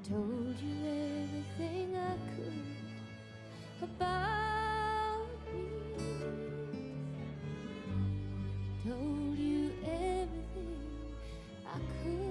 told you everything I could about me. Told you everything I could.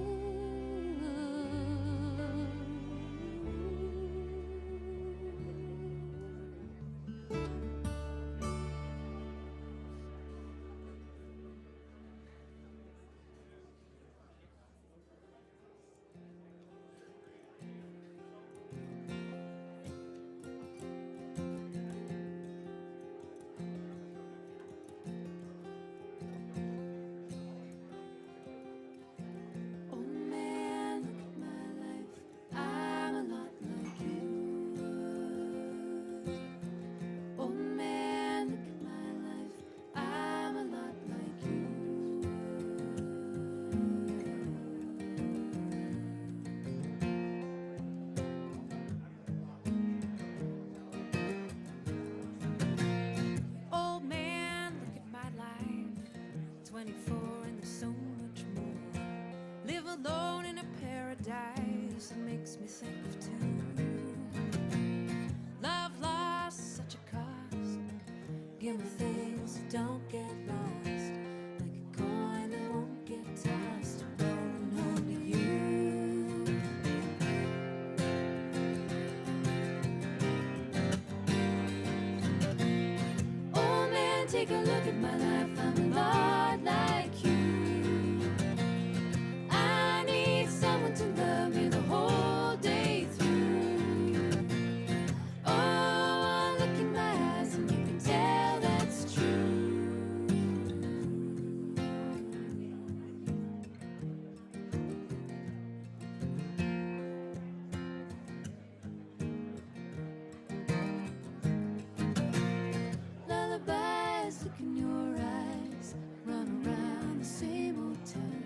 Take a look at my life, I'm a lot like you. I need someone to love me the whole day through. Oh, look in my eyes and you can tell that's true. Lullabies, look in your eyes, run around the same old town.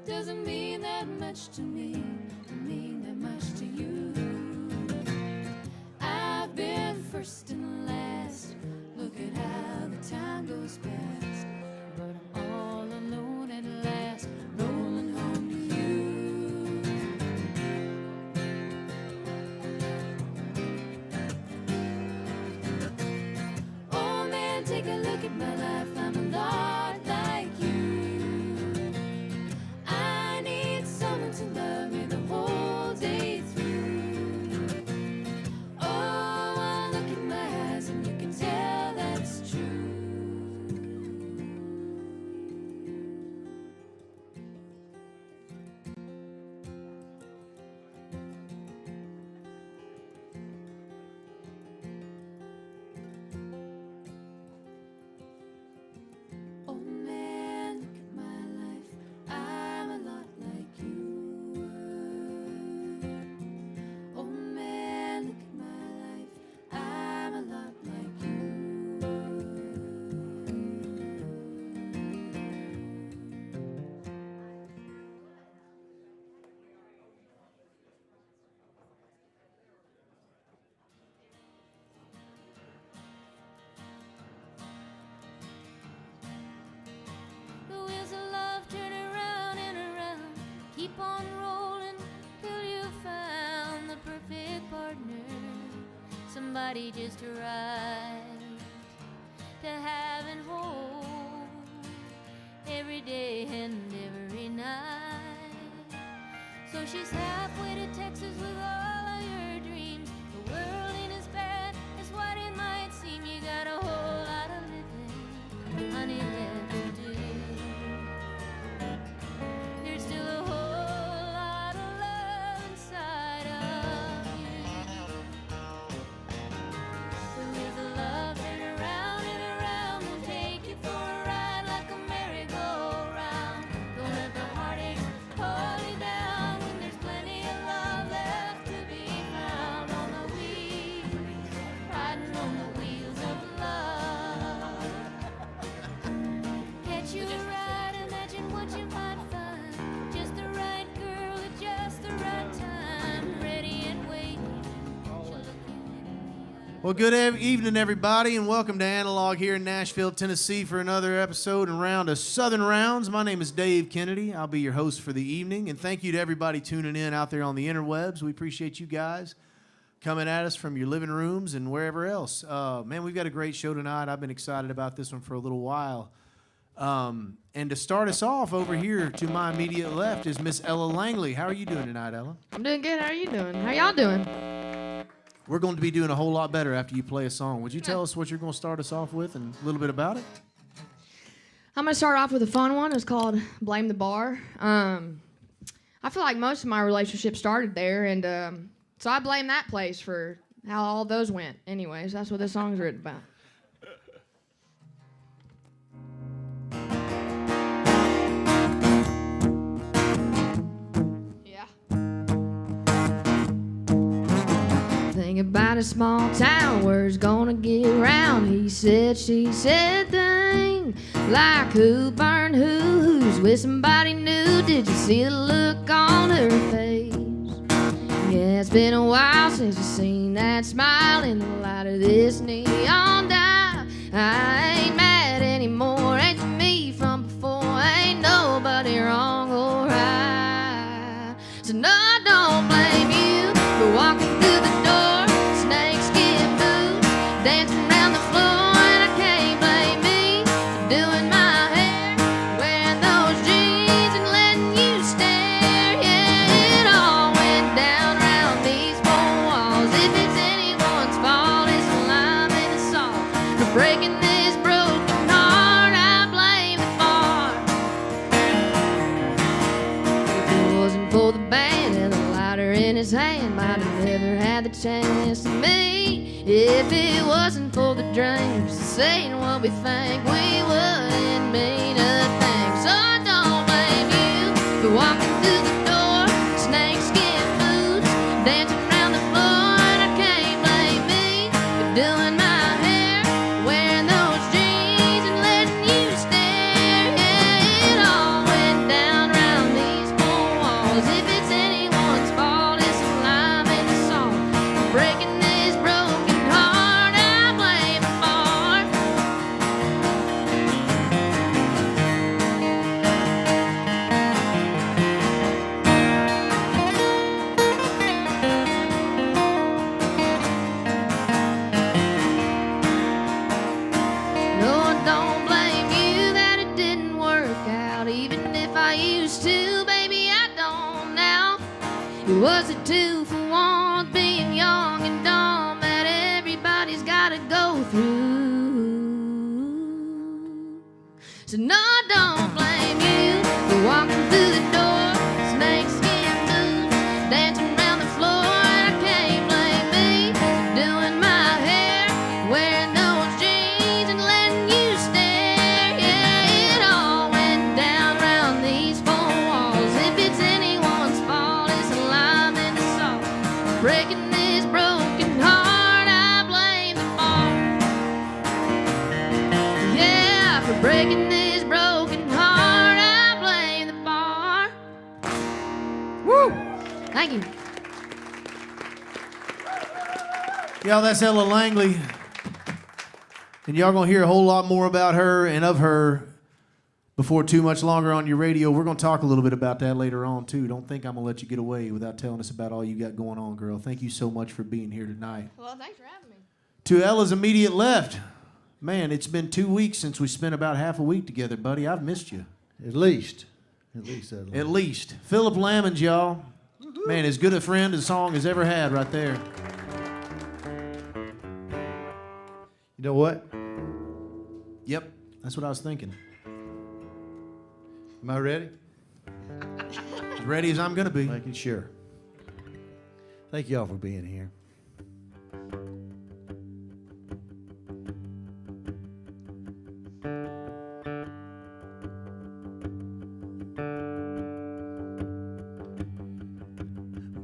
Doesn't mean that much to me, don't mean that much to you. I've been first and last, look at how the time goes past. But I'm all alone at last, rolling home to you. Oh man, take a look at my life, I'm a lot like you. I need someone to love me the whole day through. Oh, look in my eyes and you can tell that's true. Oh man, look at my life, I'm a lot like you. Oh man, look at my life, I'm a lot like you. The wheels of love turn around and around, keep on rolling till you found the perfect partner. Somebody just right to have and hold every day and every night. So she's halfway to Texas with all of your dreams. The world ain't as bad as what it might seem. You got a whole lot of living, honey, left to do. There's still a whole lot of love inside of you. The wheels of love turn around and around and take you for a ride like a merry-go-round. Don't let the heartache hold you down when there's plenty of love left Well, good evening, everybody, and welcome to Analog here in Nashville, Tennessee for another episode and round of Southern Rounds. My name is Dave Kennedy. I'll be your host for the evening, and thank you to everybody tuning in out there on the interwebs. We appreciate you guys coming at us from your living rooms and wherever else. Man, we've got a great show tonight. I've been excited about this one for a little while. And to start us off over here to my immediate left is Miss Ella Langley. How are you doing tonight, Ella? I'm doing good. How are you doing? How y'all doing? We're going to be doing a whole lot better after you play a song. Would you tell us what you're going to start us off with and a little bit about it? I'm going to start off with a fun one. It's called Blame the Bar. I feel like most of my relationships started there, and so I blame that place for how all those went. Anyways, that's what this song's written about. Think about a small town, word's gonna get around. He said, she said thing, like who burned who's with somebody new. Did you see the look on her face? Yeah, it's been a while since you seen that smile in the light of this neon dial. I ain't mad anymore, ain't me from before, ain't nobody wrong or right. So no, I don't blame you for walking through the door, snakeskin boots, dancing around the floor, and I can't blame me for doing my hair, wearing those jeans and letting you stare. Yeah, it all went down around these four walls. If it's anyone's fault, it's the lime and the salt for breaking this broken heart. I blame the bar. If it wasn't for the band and the lighter in his hand, might have never had the chance to meet. If it wasn't for the dreams, saying what we think, we wouldn't mean a thing. So I don't blame you for walking through the door, snakeskin boots, dancing around the floor, and I can't blame me for doing my hair, wearing those jeans and letting you stare. Yeah, it all went down around these four walls. If it's anyone's fault, it's the lime and the salt for breaking this broken heart. I blame the bar. No, I don't blame you that it didn't work out. Even if I used to, baby, I don't now. It was a 2-for-1, being young and dumb, that everybody's gotta go through. So no, I don't blame you for walking through the door, snakeskin boots, dancing around the floor, and I can't blame me for doing my hair, wearing those jeans and letting you stare. Yeah, it all went down around these four walls. If it's anyone's fault, it's the lime and the salt breaking this broken heart. I blame the bar. Yeah, for breaking this broken heart, I blame the bar. Woo! Thank you. Y'all, that's Ella Langley. And y'all gonna hear a whole lot more about her and of her before too much longer on your radio. We're gonna talk a little bit about that later on too. Don't think I'm gonna let you get away without telling us about all you got going on, girl. Thank you so much for being here tonight. Well, thanks for having me. To Ella's immediate left, man, it's been 2 weeks since we spent about half a week together, buddy. I've missed you. At least. At least. Phillip Lammonds, y'all. Man, as good a friend a song has ever had right there. You know what? Yep, that's what I was thinking. Am I ready? As ready as I'm gonna be. Making sure. Thank y'all for being here.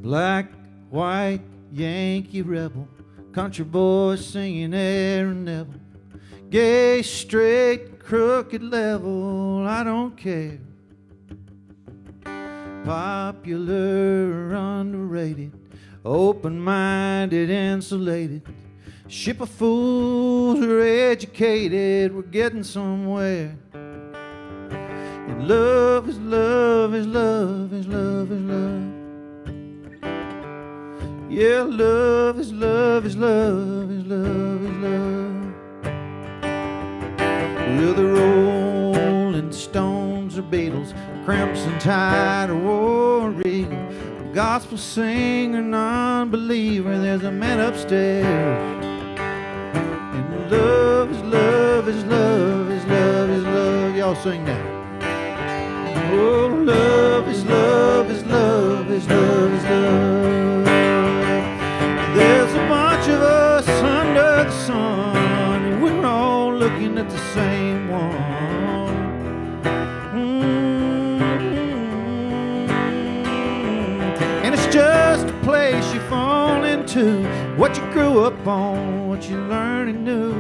Black, white, Yankee rebel, country boy singing Aaron Neville, gay, straight, crooked level, I don't care. Popular or underrated, open-minded, insulated, Ship of fools are educated, we're getting somewhere. And love is love is love is love is love. Yeah, love is love is love is love is love. Well, the Rolling Stones or Beatles, Crimson Tide or War Eagle, gospel singer, non-believer, there's a man upstairs. And love is love is love is love is love. Y'all sing that. Oh, love is love is love is love is love. There's a bunch of us under the sun, and we're all looking at the same one. And it's just a place you fall into, what you grew up on, what you learn and do.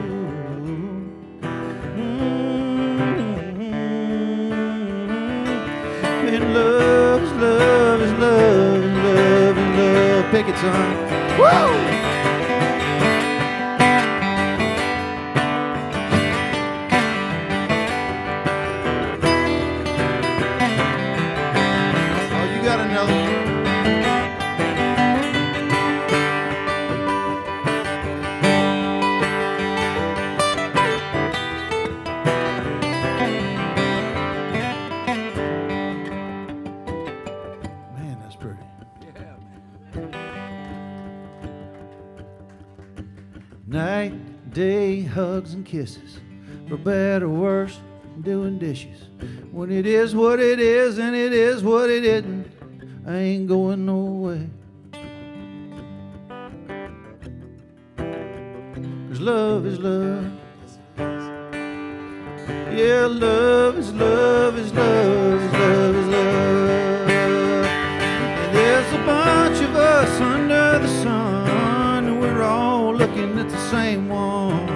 And love is love is love is love is love. Pick it, son. Woo! Night, day, hugs and kisses, for better or worse, doing dishes. When it is what it is and it is what it isn't, I ain't going nowhere. 'Cause love is love. Yeah, love is love is love is love is love. And there's a bunch of us under the sun, and we're all looking at the same one.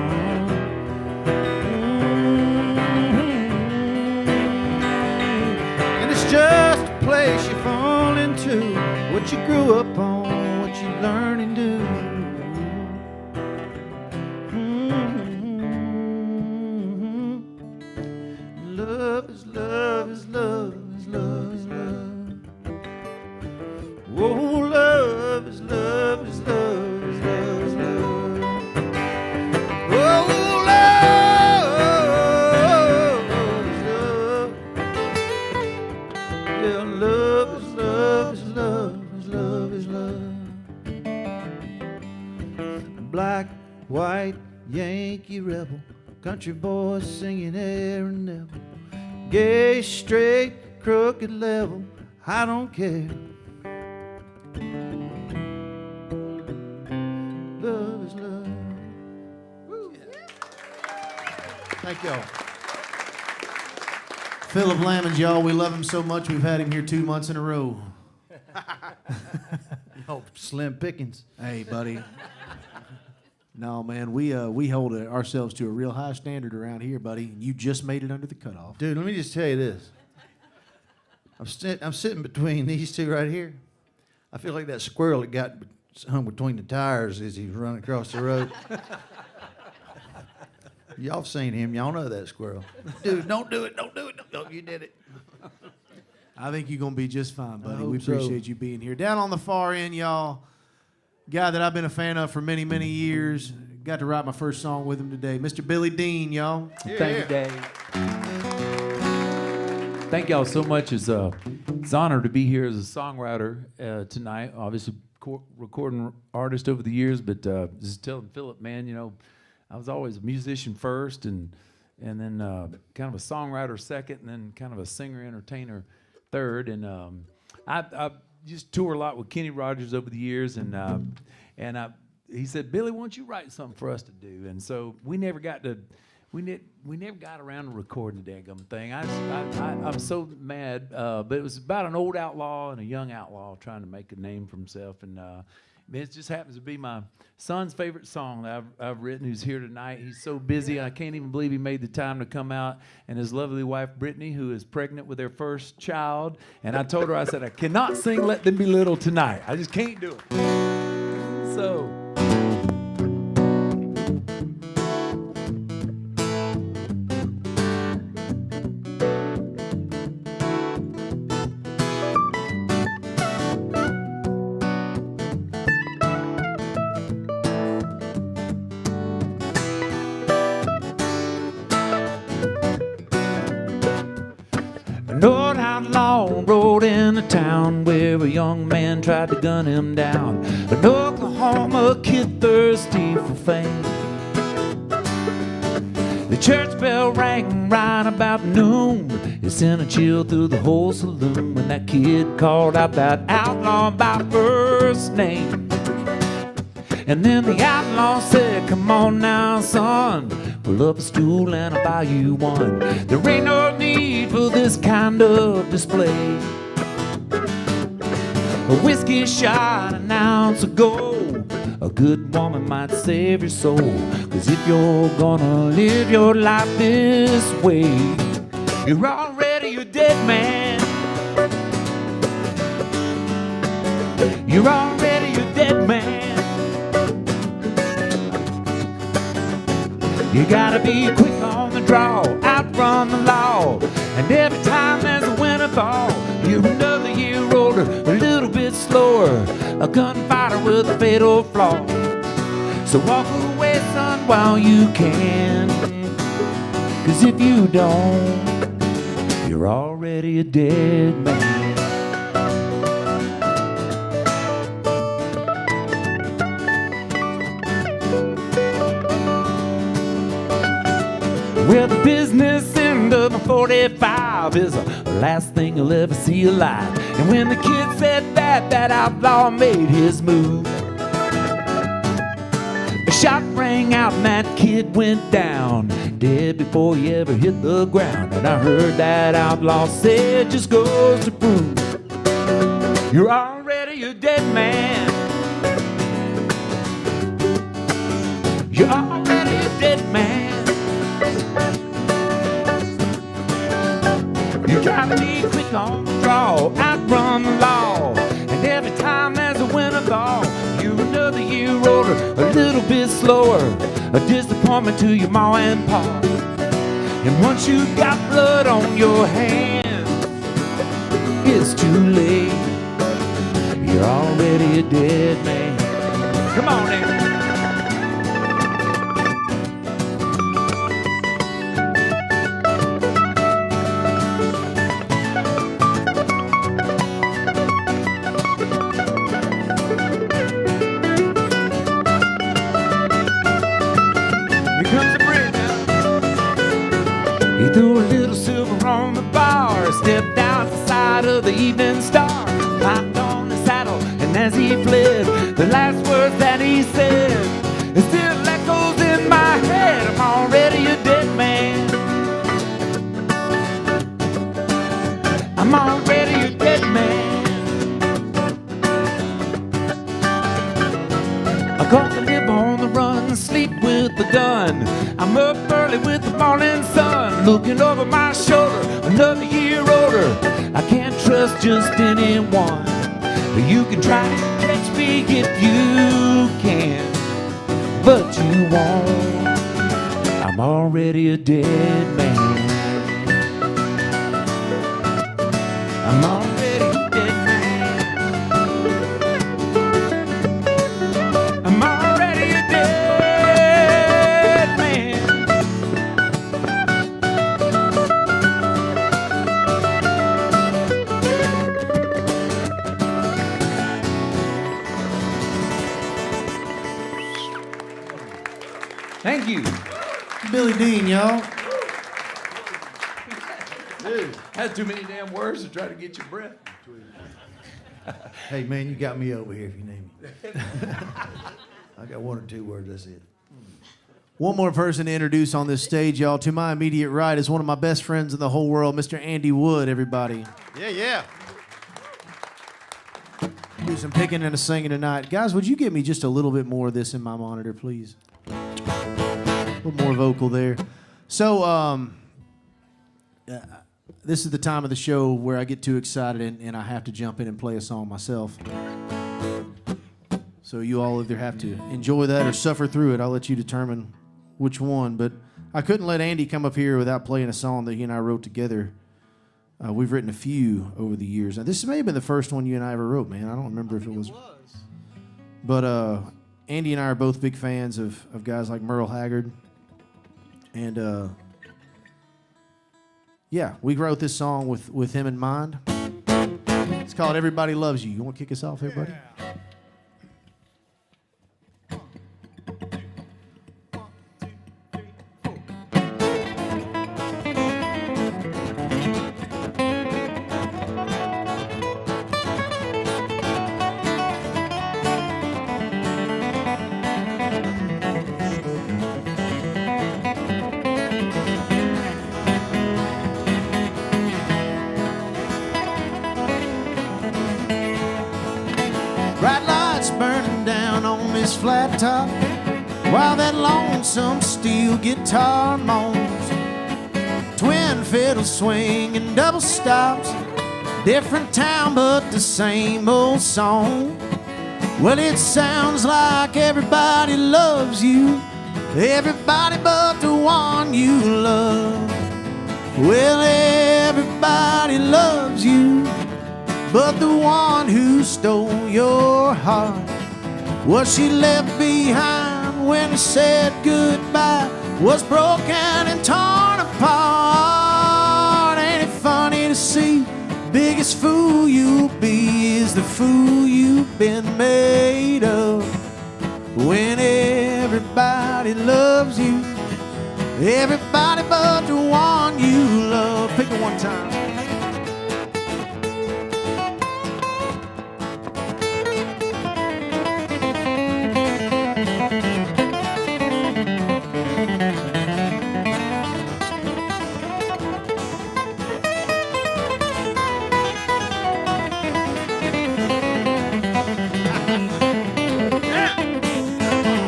And it's just a place you fall into, what you grew up on, what you learn and do. Love is love is love is love is love. Oh, love is love is love is love is love. Oh, love is love. Yeah, love is love is love is love is love. Black, white, Yankee rebel, country boys singing air and devil. Gay, straight, crooked level, I don't care. Love is love. Woo. Thank y'all. Phillip Lammonds, y'all, we love him so much we've had him here 2 months in a row. Oh, slim pickings. Hey, buddy. No, man, we hold ourselves to a real high standard around here, buddy. And you just made it under the cutoff. Dude, let me just tell you this. I'm sitting between these two right here. I feel like that squirrel that got hung between the tires as he's running across the road. Y'all seen him. Y'all know that squirrel. Dude, don't do it. Don't do it. Don't. You did it. I think you're going to be just fine, buddy. We so. appreciate you being here. Down on the far end, y'all, guy that I've been a fan of for many, many years. Got to write my first song with him today. Mr. Billy Dean, y'all. Yeah. Thank you, Dave. Thank y'all so much. It's an honor to be here as a songwriter tonight. Obviously, recording artist over the years, but just telling Phillip, man, you know, I was always a musician first, and then kind of a songwriter second, and then kind of a singer entertainer third. And I just tour a lot with Kenny Rogers over the years, and he said, Billy, why don't you write something for us to do? And so we never got around to recording the daggum thing. I'm so mad, but it was about an old outlaw and a young outlaw trying to make a name for himself, and it just happens to be my son's favorite song that I've written, who's here tonight. He's so busy, I can't even believe he made the time to come out, and his lovely wife, Brittany, who is pregnant with their first child, and I told her, I said, I cannot sing Let Them Be Little tonight. I just can't do it. So young man tried to gun him down. An Oklahoma kid thirsty for fame. The church bell rang right about noon. It sent a chill through the whole saloon when that kid called out that outlaw by first name. And then the outlaw said, come on now, son, pull up a stool and I'll buy you one. There ain't no need for this kind of display. A whiskey shot an ounce ago, a good woman might save your soul. 'Cause if you're gonna live your life this way, you're already a dead man. You're already a dead man. You gotta be quick on the draw, outrun the law. And every time there's a winterfall, you're another year older, a little bit slower, a gunfighter with a fatal flaw. So walk away, son, while you can. 'Cause if you don't, you're already a dead man. Well, the business end of the 45 is the last thing you'll ever see alive. And when the kid said that, that outlaw made his move. A shot rang out and that kid went down, dead before he ever hit the ground. And I heard that outlaw say, it just goes to prove you're already a dead man. You're already a dead man. You gotta be quick on the draw, outrun the law. And every time there's a winterfall, you're another year older, a little bit slower, a disappointment to your ma and pa. And once you got blood on your hands, it's too late. You're already a dead man. Come on, Andy. Threw a little silver on the bar, stepped outside of the evening star, climbed on the saddle, and as he fled, the last words that he said, it still echoes in my head. I'm already a dead man. I'm already a dead man. I got to live on the run, sleep with the gun. I'm up early with the morning sun, looking over my shoulder, another year older. I can't trust just anyone. You can try to catch me if you can, but you won't. I'm already a dead man. I'm already a dead man. I'm already a dead man. Thank you. Billy Dean, y'all. Dude, had too many damn words to try to get your breath. Hey, man, you got me over here if you need me. I got one or two words, that's it. One more person to introduce on this stage, y'all. To my immediate right is one of my best friends in the whole world, Mr. Andy Wood, everybody. Yeah. Do some picking and a singing tonight. Guys, would you give me just a little bit more of this in my monitor, please? A little more vocal there. So, this is the time of the show where I get too excited and I have to jump in and play a song myself. So you all either have to enjoy that or suffer through it. I'll let you determine which one. But I couldn't let Andy come up here without playing a song that he and I wrote together. We've written a few over the years. Now, this may have been the first one you and I ever wrote, man. I don't remember if it was. But Andy and I are both big fans of guys like Merle Haggard. And yeah, we wrote this song with him in mind. It's called Everybody Loves You. You want to kick us off, everybody? Yeah. Bright lights burning down on this flat top, while that lonesome steel guitar moans. Twin fiddles swing and double stops, different town but the same old song. Well, it sounds like everybody loves you, everybody but the one you love. Well, everybody loves you, but the one who stole your heart, what she left behind when she said goodbye, was broken and torn apart. Ain't it funny to see? Biggest fool you'll be is the fool you've been made of. When everybody loves you, everybody but the one you love. Pick it one time.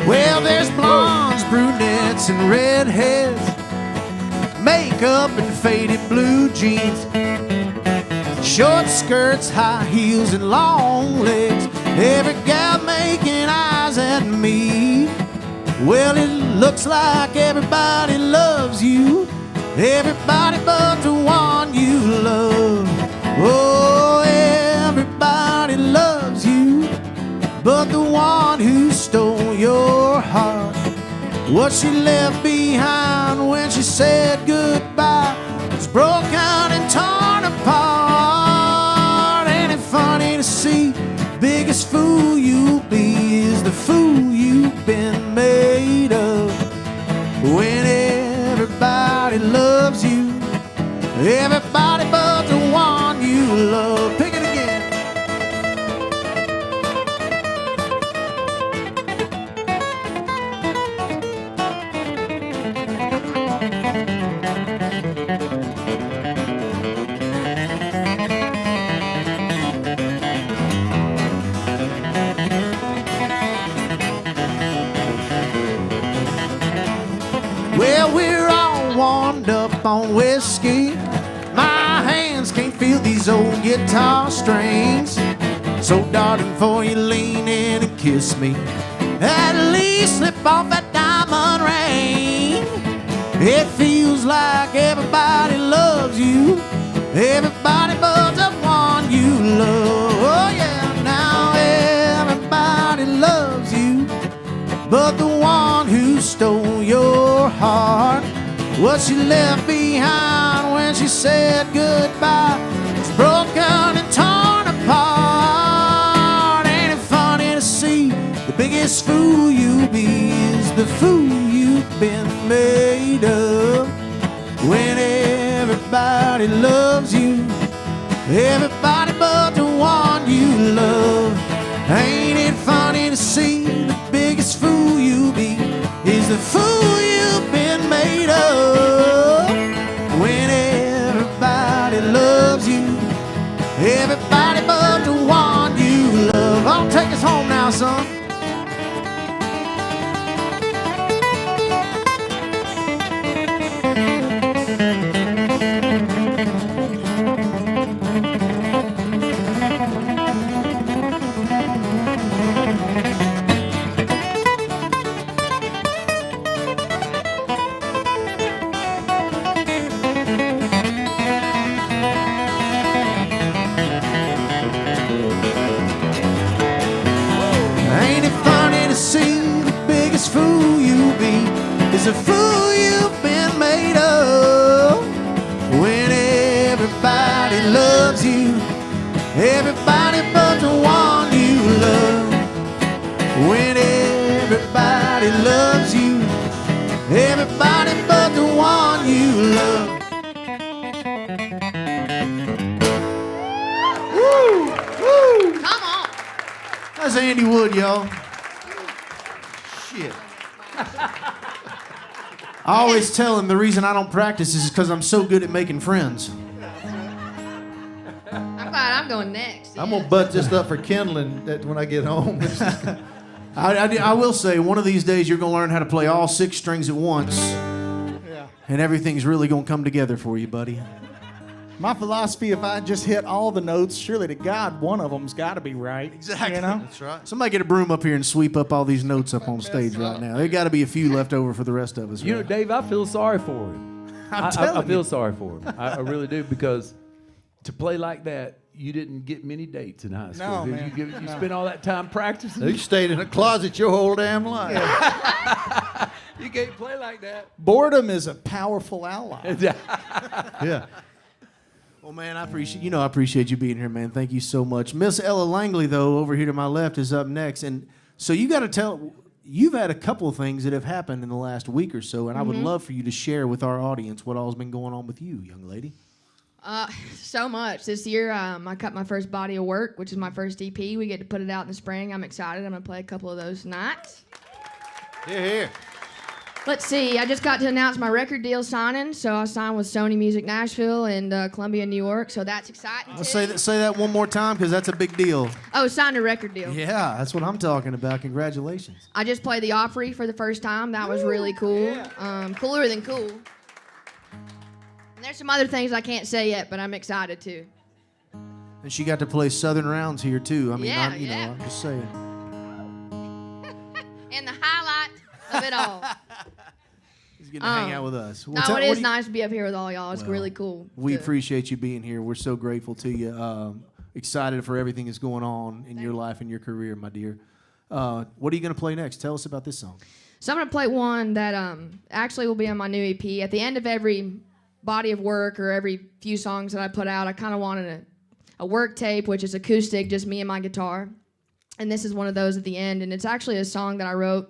Well, there's blondes, brunettes, and redheads, makeup and faded blue jeans, short skirts, high heels, and long legs, every gal making eyes at me. Well, it looks like everybody loves you, everybody but the one you love. Oh, everybody loves you, but the one who stole your heart, what she left behind when she said goodbye, was broken and torn apart. Ain't it funny to see? Biggest fool you'll be is the fool you've been made of. When everybody loves you, everybody but the one you love. Pick it again. Well, we're all warmed up on whiskey. My hands can't feel these old guitar strings. So, darling, before you lean in and kiss me, at least slip off that diamond ring. It feels like everybody loves you, everybody but the one you love. Oh, yeah, now everybody loves you, but the one who stole your heart, what she left behind when she said goodbye, was broken and torn apart. Ain't it funny to see? The biggest fool you'll be is the fool you've been made of. When everybody loves you, everybody but the one you love. Ain't it funny to see? The biggest fool you'll be is the fool you've been made of. When everybody loves you, everybody but the one you love. Oh, take us home now, son. is a fool you've been made of. When everybody loves you, everybody but the one you love. Woo! Woo! Come on. That's Andy Wood, y'all. Shit. I always tell him the reason I don't practice is because I'm so good at making friends. I'm glad I'm going next. I'm gonna butt this up for kindling that when I get home. I will say, one of these days you're going to learn how to play all 6 strings at once, and everything's really going to come together for you, buddy. My philosophy, if I just hit all the notes, surely to God, one of them's got to be right. Exactly. You know? That's right. Somebody get a broom up here and sweep up all these notes up on stage right now. There got to be a few left over for the rest of us. You know, right? Dave, I feel sorry for him. I feel sorry for him. I really do, because to play like that, you didn't get many dates in high school. No, did man. You spent all that time practicing. You stayed in a closet your whole damn life. You can't play like that. Boredom is a powerful ally. Yeah. Well, man, I appreciate you being here, man. Thank you so much. Miss Ella Langley, though, over here to my left, is up next. And so you got to tell, you've had a couple of things that have happened in the last week or so, and I would love for you to share with our audience what all's been going on with you, young lady. So much. This year, I cut my first body of work, which is my first EP. We get to put it out in the spring. I'm excited. I'm going to play a couple of those tonight. Here. Let's see. I just got to announce my record deal signing. So I signed with Sony Music Nashville and Columbia, New York. So that's exciting, too. Say that one more time, because that's a big deal. Oh, signed a record deal. Yeah, that's what I'm talking about. Congratulations. I just played the Opry for the first time. That was really cool. Cooler than cool. And there's some other things I can't say yet, but I'm excited, too. And she got to play Southern Rounds here, too. I mean, Yeah, I'm just saying. And the highlight of it all. He's getting to hang out with us. Well, No, it is nice to be up here with all y'all. It's really cool. We appreciate you being here. We're so grateful to you. Excited for everything that's going on in your life and your career, my dear. What are you going to play next? Tell us about this song. So I'm going to play one that actually will be on my new EP. At the end of every body of work or every few songs that I put out, I kind of wanted a work tape, which is acoustic, just me and my guitar. And this is one of those at the end. And it's actually a song that I wrote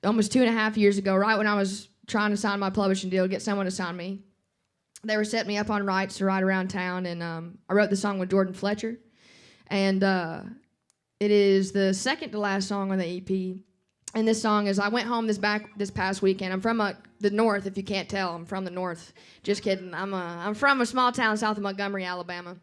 almost 2.5 years ago, right when I was trying to sign my publishing deal, get someone to sign me. They were setting me up on rights to ride around town, and I wrote the song with Jordan Fletcher. And it is the second to last song on the EP. And this song is, I went home this past weekend. I'm from the north, if you can't tell. I'm from the north. Just kidding. I'm from a small town south of Montgomery, Alabama.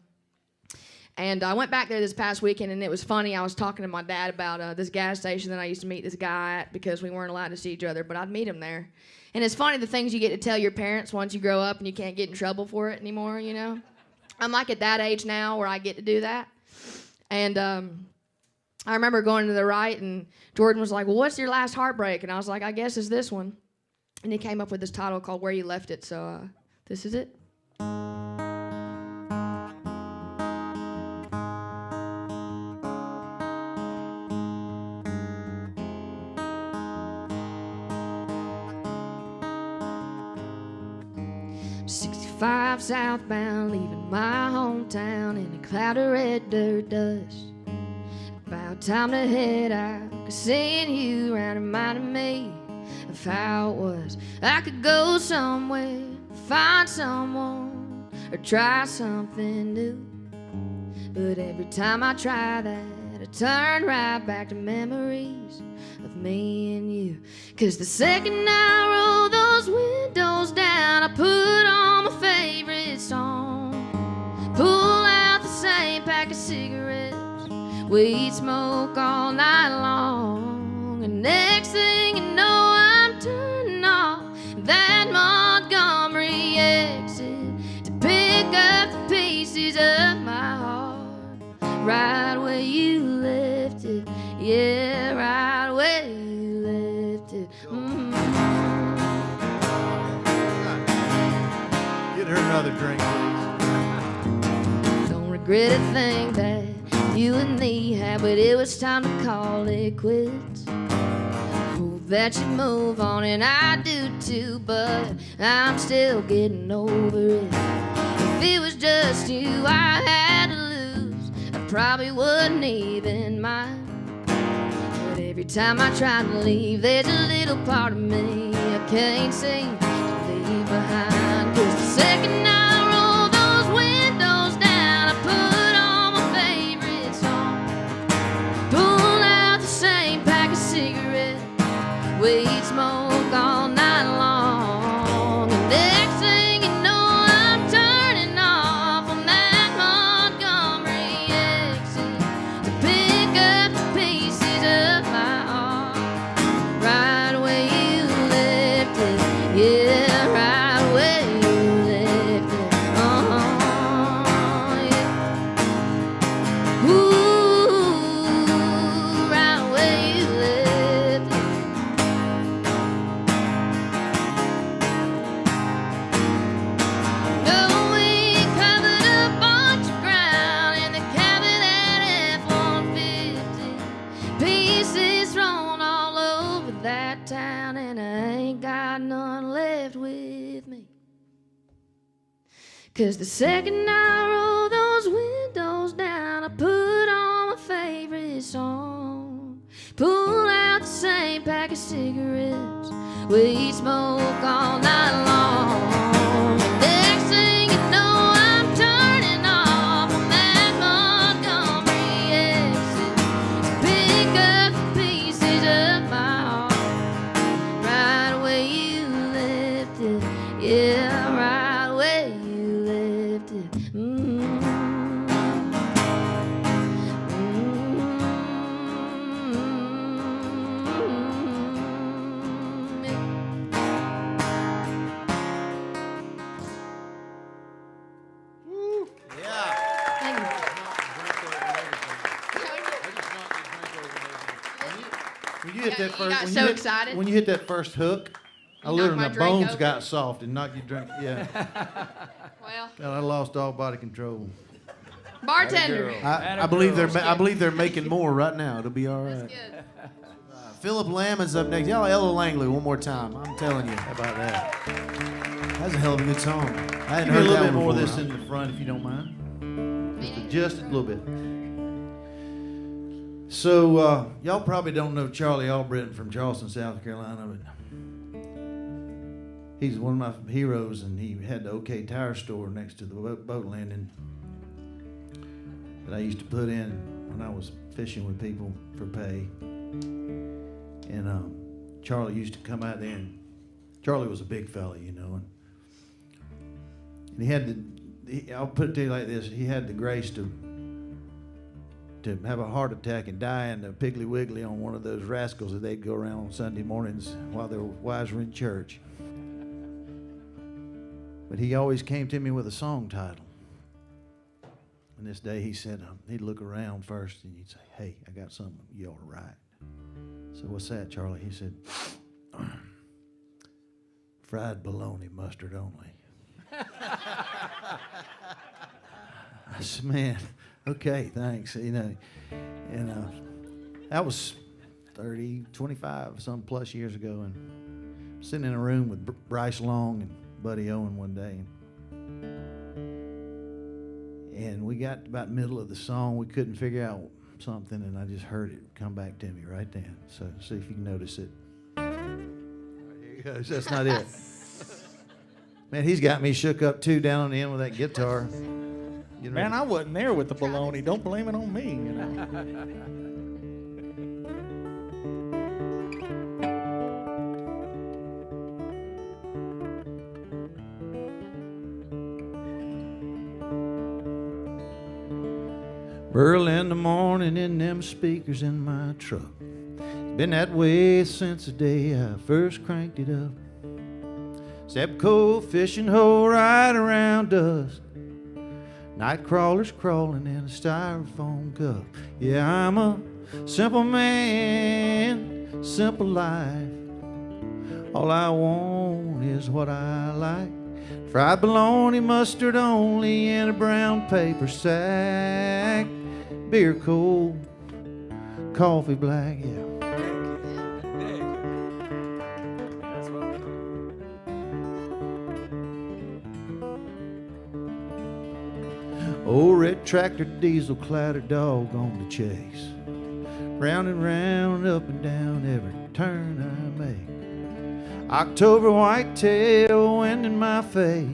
And I went back there this past weekend, and it was funny. I was talking to my dad about this gas station that I used to meet this guy at because we weren't allowed to see each other, but I'd meet him there. And it's funny the things you get to tell your parents once you grow up and you can't get in trouble for it anymore, you know? I'm like at that age now where I get to do that. And I remember going to the right, and Jordan was like, well, what's your last heartbreak? And I was like, I guess it's this one. And he came up with this title called Where You Left It, so this is it. '65 southbound, leaving my hometown in a cloud of red dirt dust. About time to head out, 'cause seeing you around reminded me of how it was. I could go somewhere, find someone, or try something new. But every time I try that, I turn right back to memories of me and you. 'Cause the second I roll those windows down, I put on my favorite song, pull out the same pack of cigarettes we'd smoke all night long. And next thing you know, I'm turning off that Montgomery exit to pick up the pieces of my heart, right where you left it. Yeah, right where you left it. Mm-hmm. Get her another drink, please. Don't regret a thing that you and me had, but it was time to call it quits. Hope that you move on, and I do too, but I'm still getting over it. If it was just you I had to lose, I probably wouldn't even mind. But every time I try to leave, there's a little part of me can't seem to leave behind. 'Cause the second I roll those windows down, I put on my favorite song, pull out the same pack of cigarettes, weed smoke all night long. And next thing you know, I'm turning off on that Montgomery exit to pick up the pieces of my heart, right where you left it. Yeah, right where you left it. Yeah. Ooh, right where you left it. No, we covered a bunch of ground in the cabin at F-150. Pieces thrown all over that town, and I ain't got none left with me. 'Cause the second I roll those windows down, I put on my favorite song, pull out the same pack of cigarettes, we smoke all night long. Next thing you know, I'm turning off on that Montgomery exit to pick up the pieces of my heart, right where you left it. Yeah, right where you left it. Thank you. When you hit that You first, got when so you hit, excited. when you hit that first hook, I You literally, knocked my my drink bones over. got soft and knocked your drink. Yeah, Well, and I lost all body control. bartender. I believe they're making more right now. It'll be all right. Good. Phillip Lammonds up next. Y'all, Ella Langley one more time. I'm telling you, How about that? that's a hell of a good song. I hadn't Give me heard a little that bit one more of before. this in the front, if you don't mind. Just a little bit. So, y'all probably don't know Charlie Albritton from Charleston, South Carolina, but he's one of my heroes, and he had the OK Tire store next to the boat landing that I used to put in when I was fishing with people for pay. And Charlie used to come out there, and Charlie was a big fella, you know, and he had I'll put it to you like this, he had the grace to have a heart attack and die in the Piggly Wiggly on one of those rascals that they'd go around on Sunday mornings while their wives were in church. But he always came to me with a song title. And this day he said, he'd look around first and he'd say, "Hey, I got something you ought to write." So what's that, Charlie? He said, "Fried bologna, mustard only." I said, "Man, okay, thanks." You know, and that was 25 some plus years ago, and sitting in a room with Bryce Long and Buddy Owen one day, and we got about middle of the song. We couldn't figure out something, and I just heard it come back to me right then. So see if you can notice it. Right, here it goes. That's not it. Man, he's got me shook up too down on the end with that guitar. You know, Man, I wasn't there with the baloney. Don't blame it on me, you know. Early in the morning in them speakers in my truck. Been that way since the day I first cranked it up. Sepco fishing hole right around dusk. Night crawlers crawling in a styrofoam cup. Yeah, I'm a simple man, simple life. All I want is what I like. Fried bologna, mustard only, in a brown paper sack. Beer cold, coffee black, yeah. Old red tractor, diesel clatter, dog on the chase. Round and round, up and down every turn I make. October whitetail wind in my face.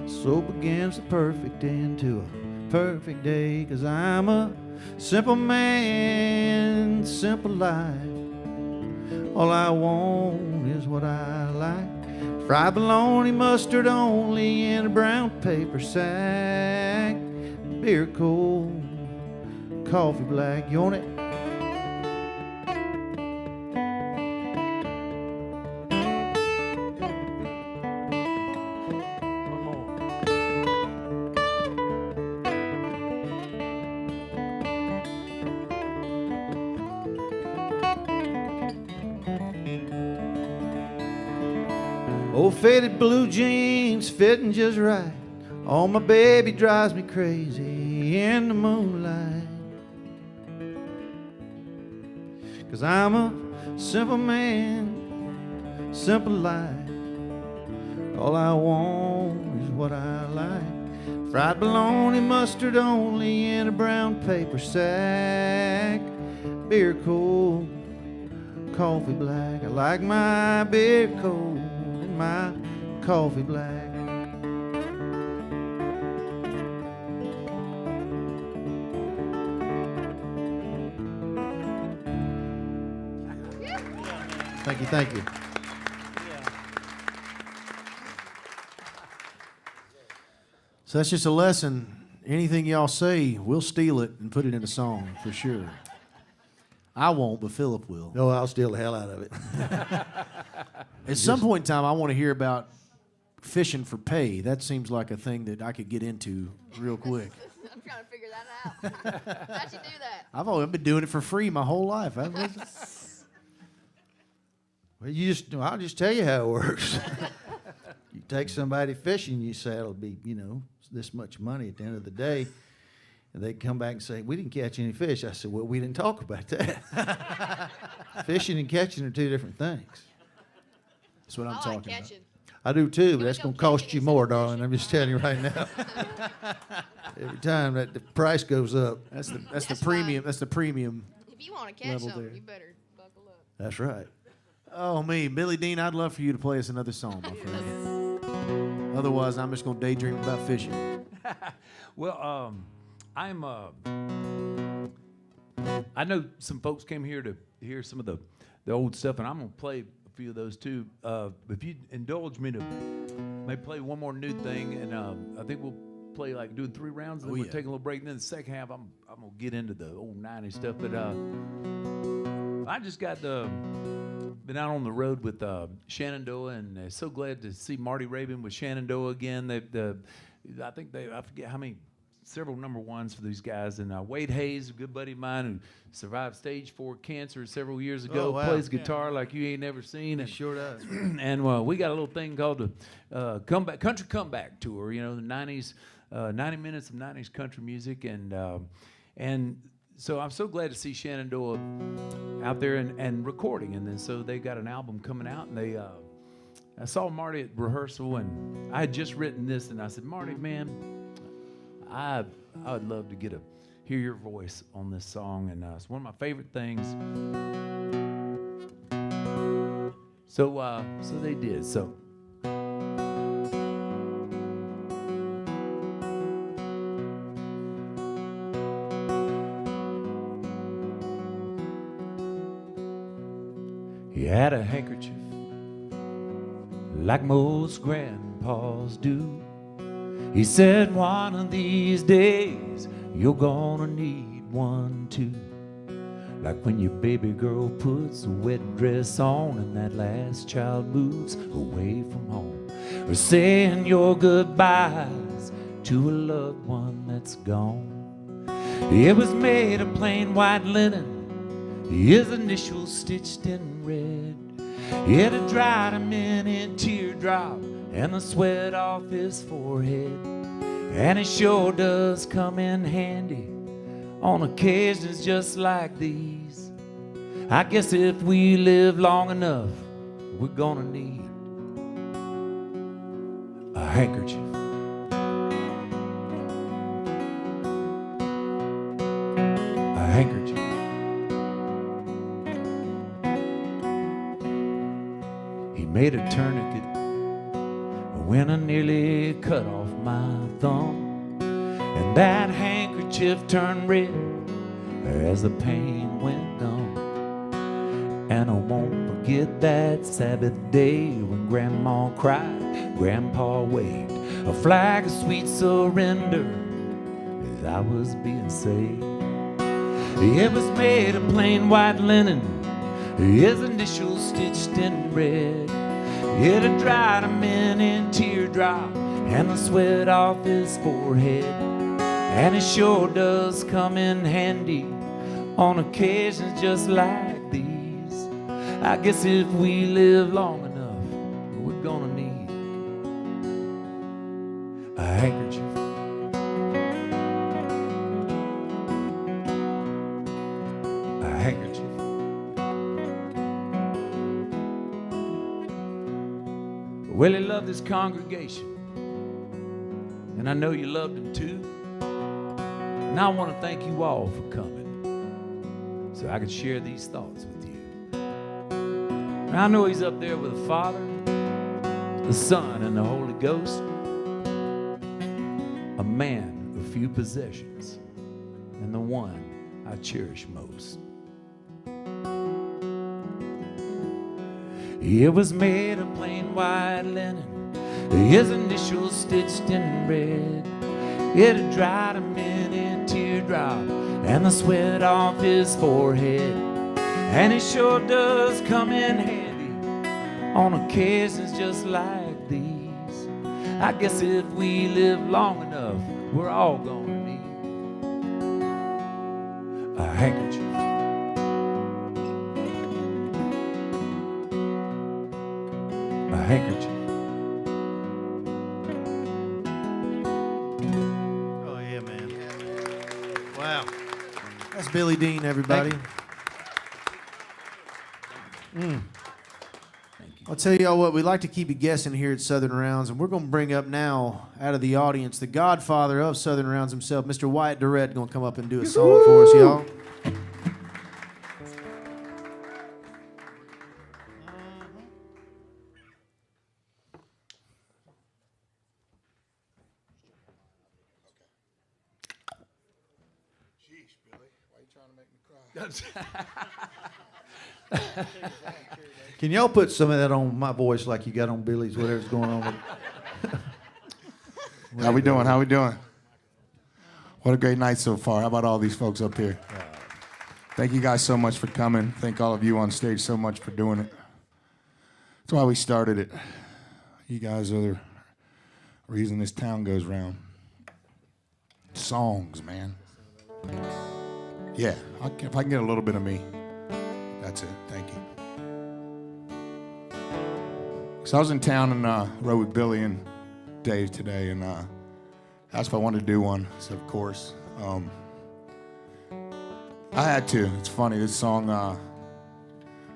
So begins the perfect end to a perfect day. 'Cause I'm a simple man, simple life. All I want is what I like. Fried bologna, mustard only in a brown paper sack. Beer cold, coffee black. You want it? Old faded blue jeans fitting just right. Oh, my baby drives me crazy in the moonlight. 'Cause I'm a simple man, simple life. All I want is what I like. Fried bologna, mustard only in a brown paper sack. Beer cold, coffee black. I like my beer cold, my coffee black. Thank you, thank you. So that's just a lesson. Anything y'all say, we'll steal it and put it in a song for sure. I won't, but Phillip will. No, I'll steal the hell out of it. At some point in time, I want to hear about fishing for pay. That seems like a thing that I could get into real quick. I'm trying to figure that out. How'd you do that? I've been doing it for free my whole life. Well, I'll just tell you how it works. You take somebody fishing, you say it'll be, this much money at the end of the day. And they come back and say, we didn't catch any fish. I said, well, we didn't talk about that. Fishing and catching are two different things. That's what I'm I like talking about. catching. I do too, but we that's go going to cost catching you and more, some darling. I'm just telling you right now. Every time that the price goes up. That's the That's premium. fine. That's the premium. If you want to catch Level something, there. you better buckle up. That's right. Oh me, Billy Dean, I'd love for you to play us another song, my friend. Otherwise, I'm just gonna daydream about fishing. Well, I know some folks came here to hear some of the old stuff, and I'm gonna play a few of those too. If you indulge me to maybe play one more new thing, and I think we'll play like doing 3 rounds, and then we'll take a little break. And then the second half, I'm gonna get into the old '90s stuff. But I just got been out on the road with Shenandoah, and so glad to see Marty Rabin with Shenandoah again. I forget how many. Several number ones for these guys, and Wade Hayes, a good buddy of mine who survived stage 4 cancer several years ago, plays guitar like you ain't never seen. He sure does. And we got a little thing called the country comeback tour. The '90s, 90 minutes of '90s country music, and so I'm so glad to see Shenandoah out there and recording. And then so they got an album coming out, and I saw Marty at rehearsal, and I had just written this, and I said, Marty, man, I would love to hear your voice on this song, and it's one of my favorite things. So they did. So. He had a handkerchief like most grandpas do. He said, one of these days, you're gonna need one too. Like when your baby girl puts a wedding dress on and that last child moves away from home. Or saying your goodbyes to a loved one that's gone. It was made of plain white linen, his initials stitched in red. It had dried a minute teardrop and the sweat off his forehead. And it sure does come in handy on occasions just like these. I guess if we live long enough, we're gonna need a handkerchief. A handkerchief. He made a tourniquet when I nearly cut off my thumb. And that handkerchief turned red as the pain went numb. And I won't forget that Sabbath day when Grandma cried, Grandpa waved a flag of sweet surrender as I was being saved. It was made of plain white linen, his initials stitched in red. It had dried a many teardrop and the sweat off his forehead. And it sure does come in handy on occasions just like these. I guess if we live long enough, we're gonna need a handkerchief. A handkerchief. Well, he loved his congregation, and I know you loved him too. And I want to thank you all for coming so I could share these thoughts with you. And I know he's up there with the Father, the Son, and the Holy Ghost, a man of few possessions, and the one I cherish most. It was made of plain white linen, his initials stitched in red. It had dried a many teardrop and the sweat off his forehead. And it sure does come in handy on occasions just like these. I guess if we live long enough, we're all gonna need a handkerchief. A handkerchief. Oh, yeah, man. Wow. That's Billy Dean, everybody. I'll tell y'all what, we like to keep you guessing here at Southern Rounds, and we're going to bring up now, out of the audience, the godfather of Southern Rounds himself, Mr. Wyatt Durrette, going to come up and do a song for us, y'all. Sheesh, Billy. Why are you trying to make me cry? Can y'all put some of that on my voice like you got on Billy's, whatever's going on with it? How we doing? How we doing? What a great night so far. How about all these folks up here? Thank you guys so much for coming. Thank all of you on stage so much for doing it. That's why we started it. You guys are the reason this town goes round. Songs, man. Yeah, if I can get a little bit of me, that's it. Thank you. So I was in town and rode with Billy and Dave today, and asked if I wanted to do one. I said, of course. I had to. It's funny, this song,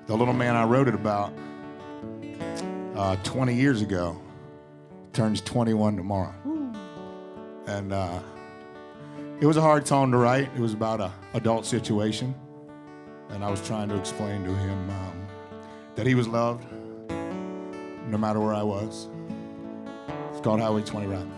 the little man I wrote it about 20 years ago turns 21 tomorrow. And it was a hard song to write. It was about an adult situation. And I was trying to explain to him that he was loved no matter where I was. It's called Highway 20 Ride.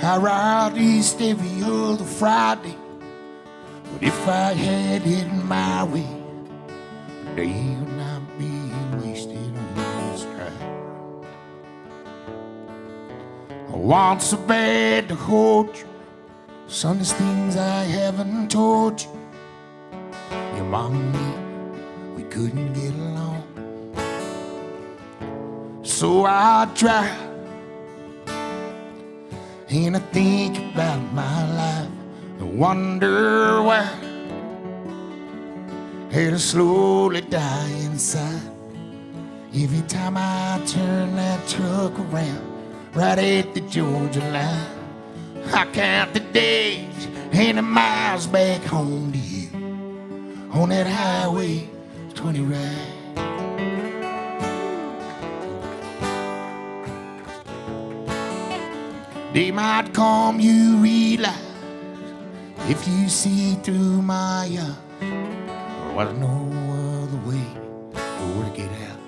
I ride east every other Friday, but if I had it my way, they would not be wasted on this ride. I want so bad to hold you, son, there's things I haven't told you. Your mom and me, we couldn't get along, so I try. And I think about my life and wonder why it'll slowly die inside. Every time I turn that truck around, right at the Georgia line, I count the days and the miles back home to you on that Highway 20 ride. Day might come, you realize if you see through my eyes, oh, I know other way to work it out.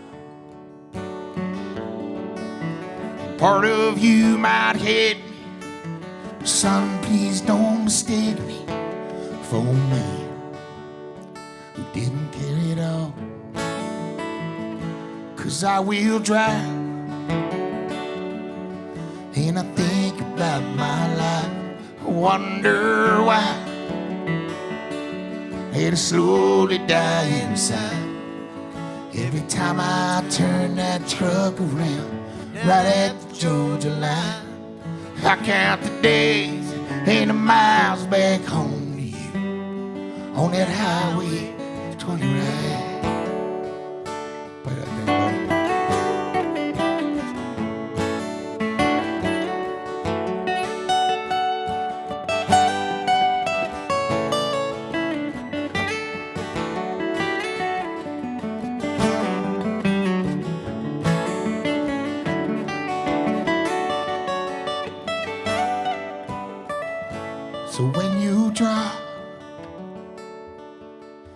Part of you might hate me, son, please don't mistake me for a man who didn't carry it all. 'Cause I will drive, and I think about my life. I wonder why I had to slowly die inside. Every time I turn that truck around, right at the Georgia line, I count the days and the miles back home to you on that highway 20 ride. Play that thing, buddy. So when you drop,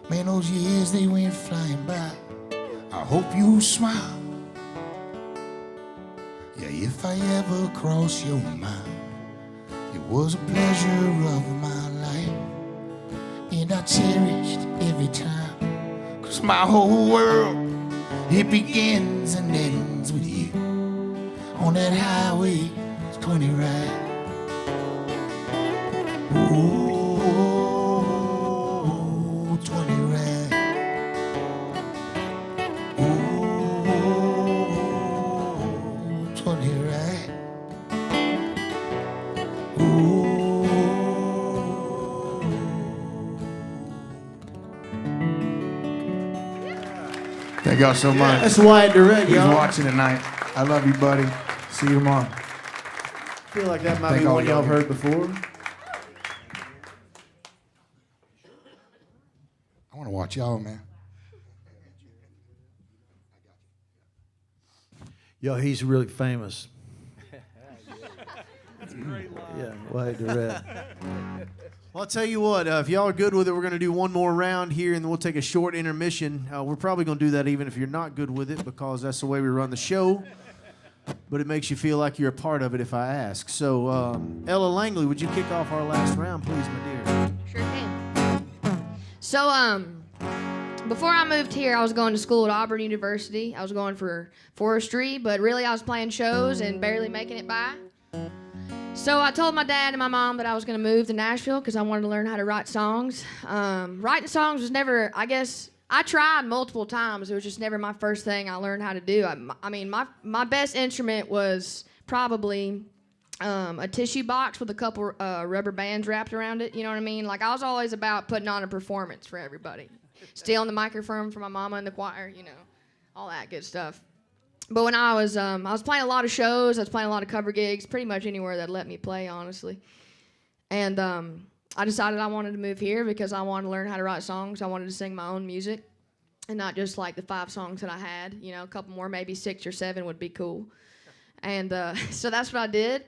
man, those years they went flying by. I hope you smile. Yeah, if I ever cross your mind, it was a pleasure of my life, and I cherished every time. 'Cause my whole world, it begins and ends with you on that highway 20 ride. Ooh, 20 ride. Ooh, 20 ride. Ooh. Thank y'all so much. That's Wyatt Durrette, He's y'all. watching tonight. I love you, buddy. See you tomorrow. I feel like that might Thank be all one y'all y'all. have heard before. I want to watch y'all, man. Yo, he's really famous. Yeah, Wyatt Durrette. Well, I'll tell you what, if y'all are good with it, we're going to do one more round here, and then we'll take a short intermission. We're probably going to do that even if you're not good with it, because that's the way we run the show. But it makes you feel like you're a part of it if I ask. So, Ella Langley, would you kick off our last round, please, my dear? Sure can. So, before I moved here, I was going to school at Auburn University. I was going for forestry, but really I was playing shows and barely making it by. So I told my dad and my mom that I was going to move to Nashville because I wanted to learn how to write songs. Writing songs was never, I guess, I tried multiple times. It was just never my first thing I learned how to do. I mean, my best instrument was probably a tissue box with a couple rubber bands wrapped around it. You know what I mean? Like, I was always about putting on a performance for everybody. Stealing the microphone from my mama in the choir, you know, all that good stuff. But when I was playing a lot of shows, I was playing a lot of cover gigs, pretty much anywhere that let me play, honestly. And I decided I wanted to move here because I wanted to learn how to write songs. I wanted to sing my own music and not just like the 5 songs that I had. You know, a couple more, maybe 6 or 7 would be cool. And so that's what I did.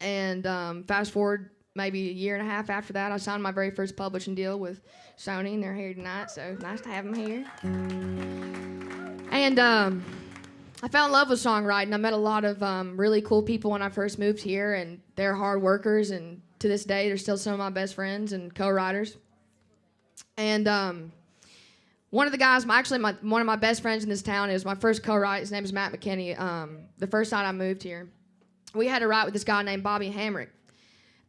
And fast forward maybe a year and a half after that, I signed my very first publishing deal with Sony, and they're here tonight, so nice to have them here. And I fell in love with songwriting. I met a lot of really cool people when I first moved here, and they're hard workers, and to this day, they're still some of my best friends and co-writers. And one of the guys, one of my best friends in this town is my first co-writer. His name is Matt McKinney. The first night I moved here, we had to write with this guy named Bobby Hamrick.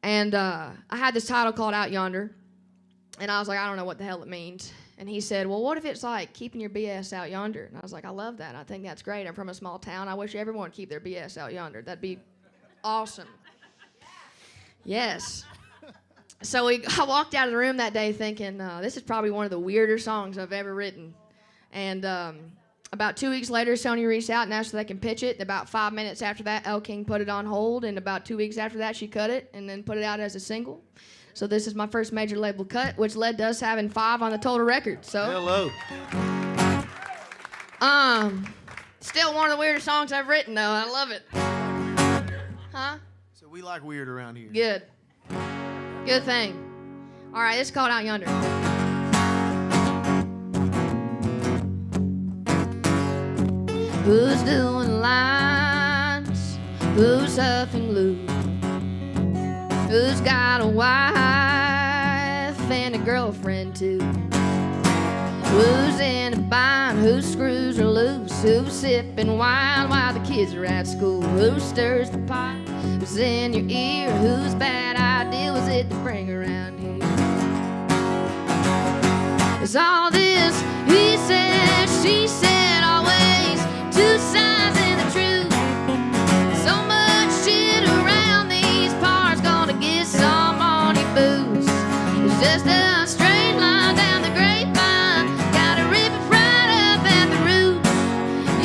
And I had this title called Out Yonder, and I was like, I don't know what the hell it means. And he said, well, what if it's like keeping your BS out yonder? And I was like, I love that. I think that's great. I'm from a small town. I wish everyone would keep their BS out yonder. That'd be awesome. Yes. So I walked out of the room that day thinking, this is probably one of the weirder songs I've ever written. And about 2 weeks later, Sony reached out and asked if they can pitch it. And about 5 minutes after that, Elle King put it on hold. And about 2 weeks after that, she cut it and then put it out as a single. So this is my first major label cut, which led to us having 5 on the total record. So Hello. Still one of the weirdest songs I've written, though. I love it. Huh? So So we like weird around here. Good. Good thing. All right, it's called Out Yonder. Who's doing lines? Who's huffing glue? Who's got a wife and a girlfriend too? Who's in a bind? Whose screws are loose? Who's sipping wine while the kids are at school? Who stirs the pot? Who's in your ear? Whose bad idea was it to bring around here? It's all this he said, she said, always two sides and the truth. So much shit around these parts, gonna get some on your boots. It's just a straight line down the grapevine, gotta rip it right up at the roots.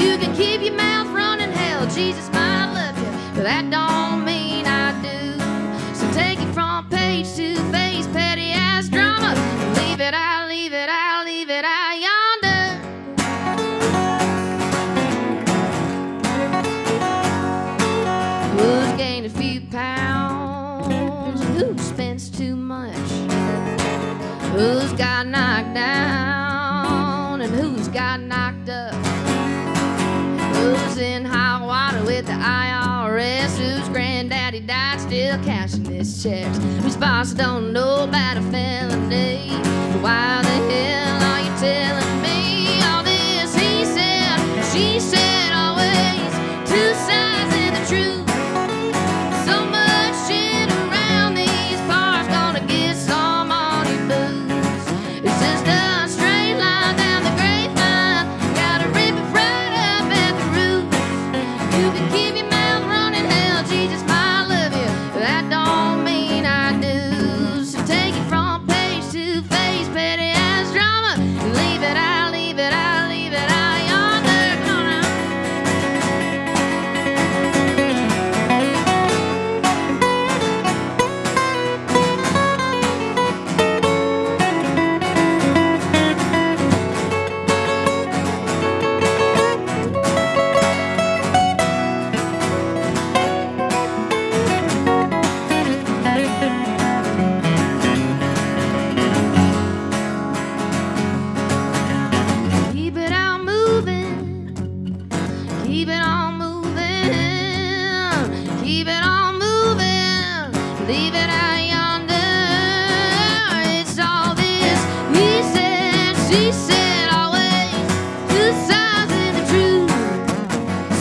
You can keep your mouth running, hell, Jesus might love you, but that don't mean I do. So take it from page to face, petty ass drama. Leave it, I leave it, I leave it, I yonder. Who's gained a few pounds and who spends too much? Who's got knocked down and who's got knocked up? Who's in hot water with the IRS? Whose granddaddy died still cashing his checks? Whose boss don't know about a felony? Why the hell are you telling me all this? He said, she said, always two sides of the truth. So much shit around these parts, gonna get some on your boots. It's just a straight line down the grapevine, gotta rip it right up at the roots. You can keep your mouth running, hell, Jesus might love you, but that don't mean I do. So take it from page to face, petty ass drama. Leave it, I leave it, I leave it, I yonder. Come on now. Keep it on moving, keep it on moving, keep it on moving, leave it out yonder. It's all this he said, she said, always two sides of the truth.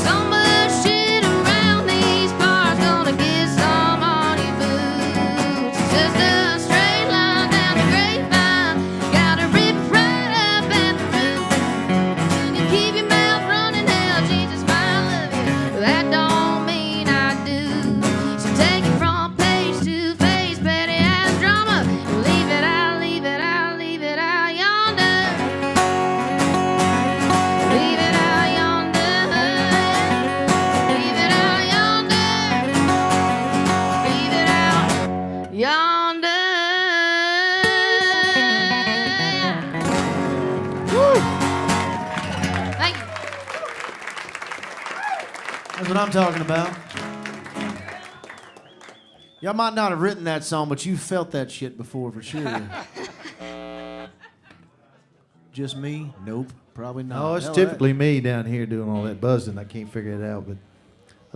So much shit around these parts, gonna get some on your boots. It's just a straight line down the grapevine, gotta rip right up at the roots. You can keep your mouth running, hell, Jesus might love you, but that don't mean I do. So take it from page to face, petty ass drama. Leave it, I leave it, I leave it out yonder. Leave it out yonder. Leave it out yonder. Leave it out yonder. Woo! Thank you. That's what I'm talking about. Y'all might not have written that song, but you felt that shit before for sure. Just me? Nope, probably not. No, it's Hell, typically me down here doing all that buzzing. I can't figure it out, but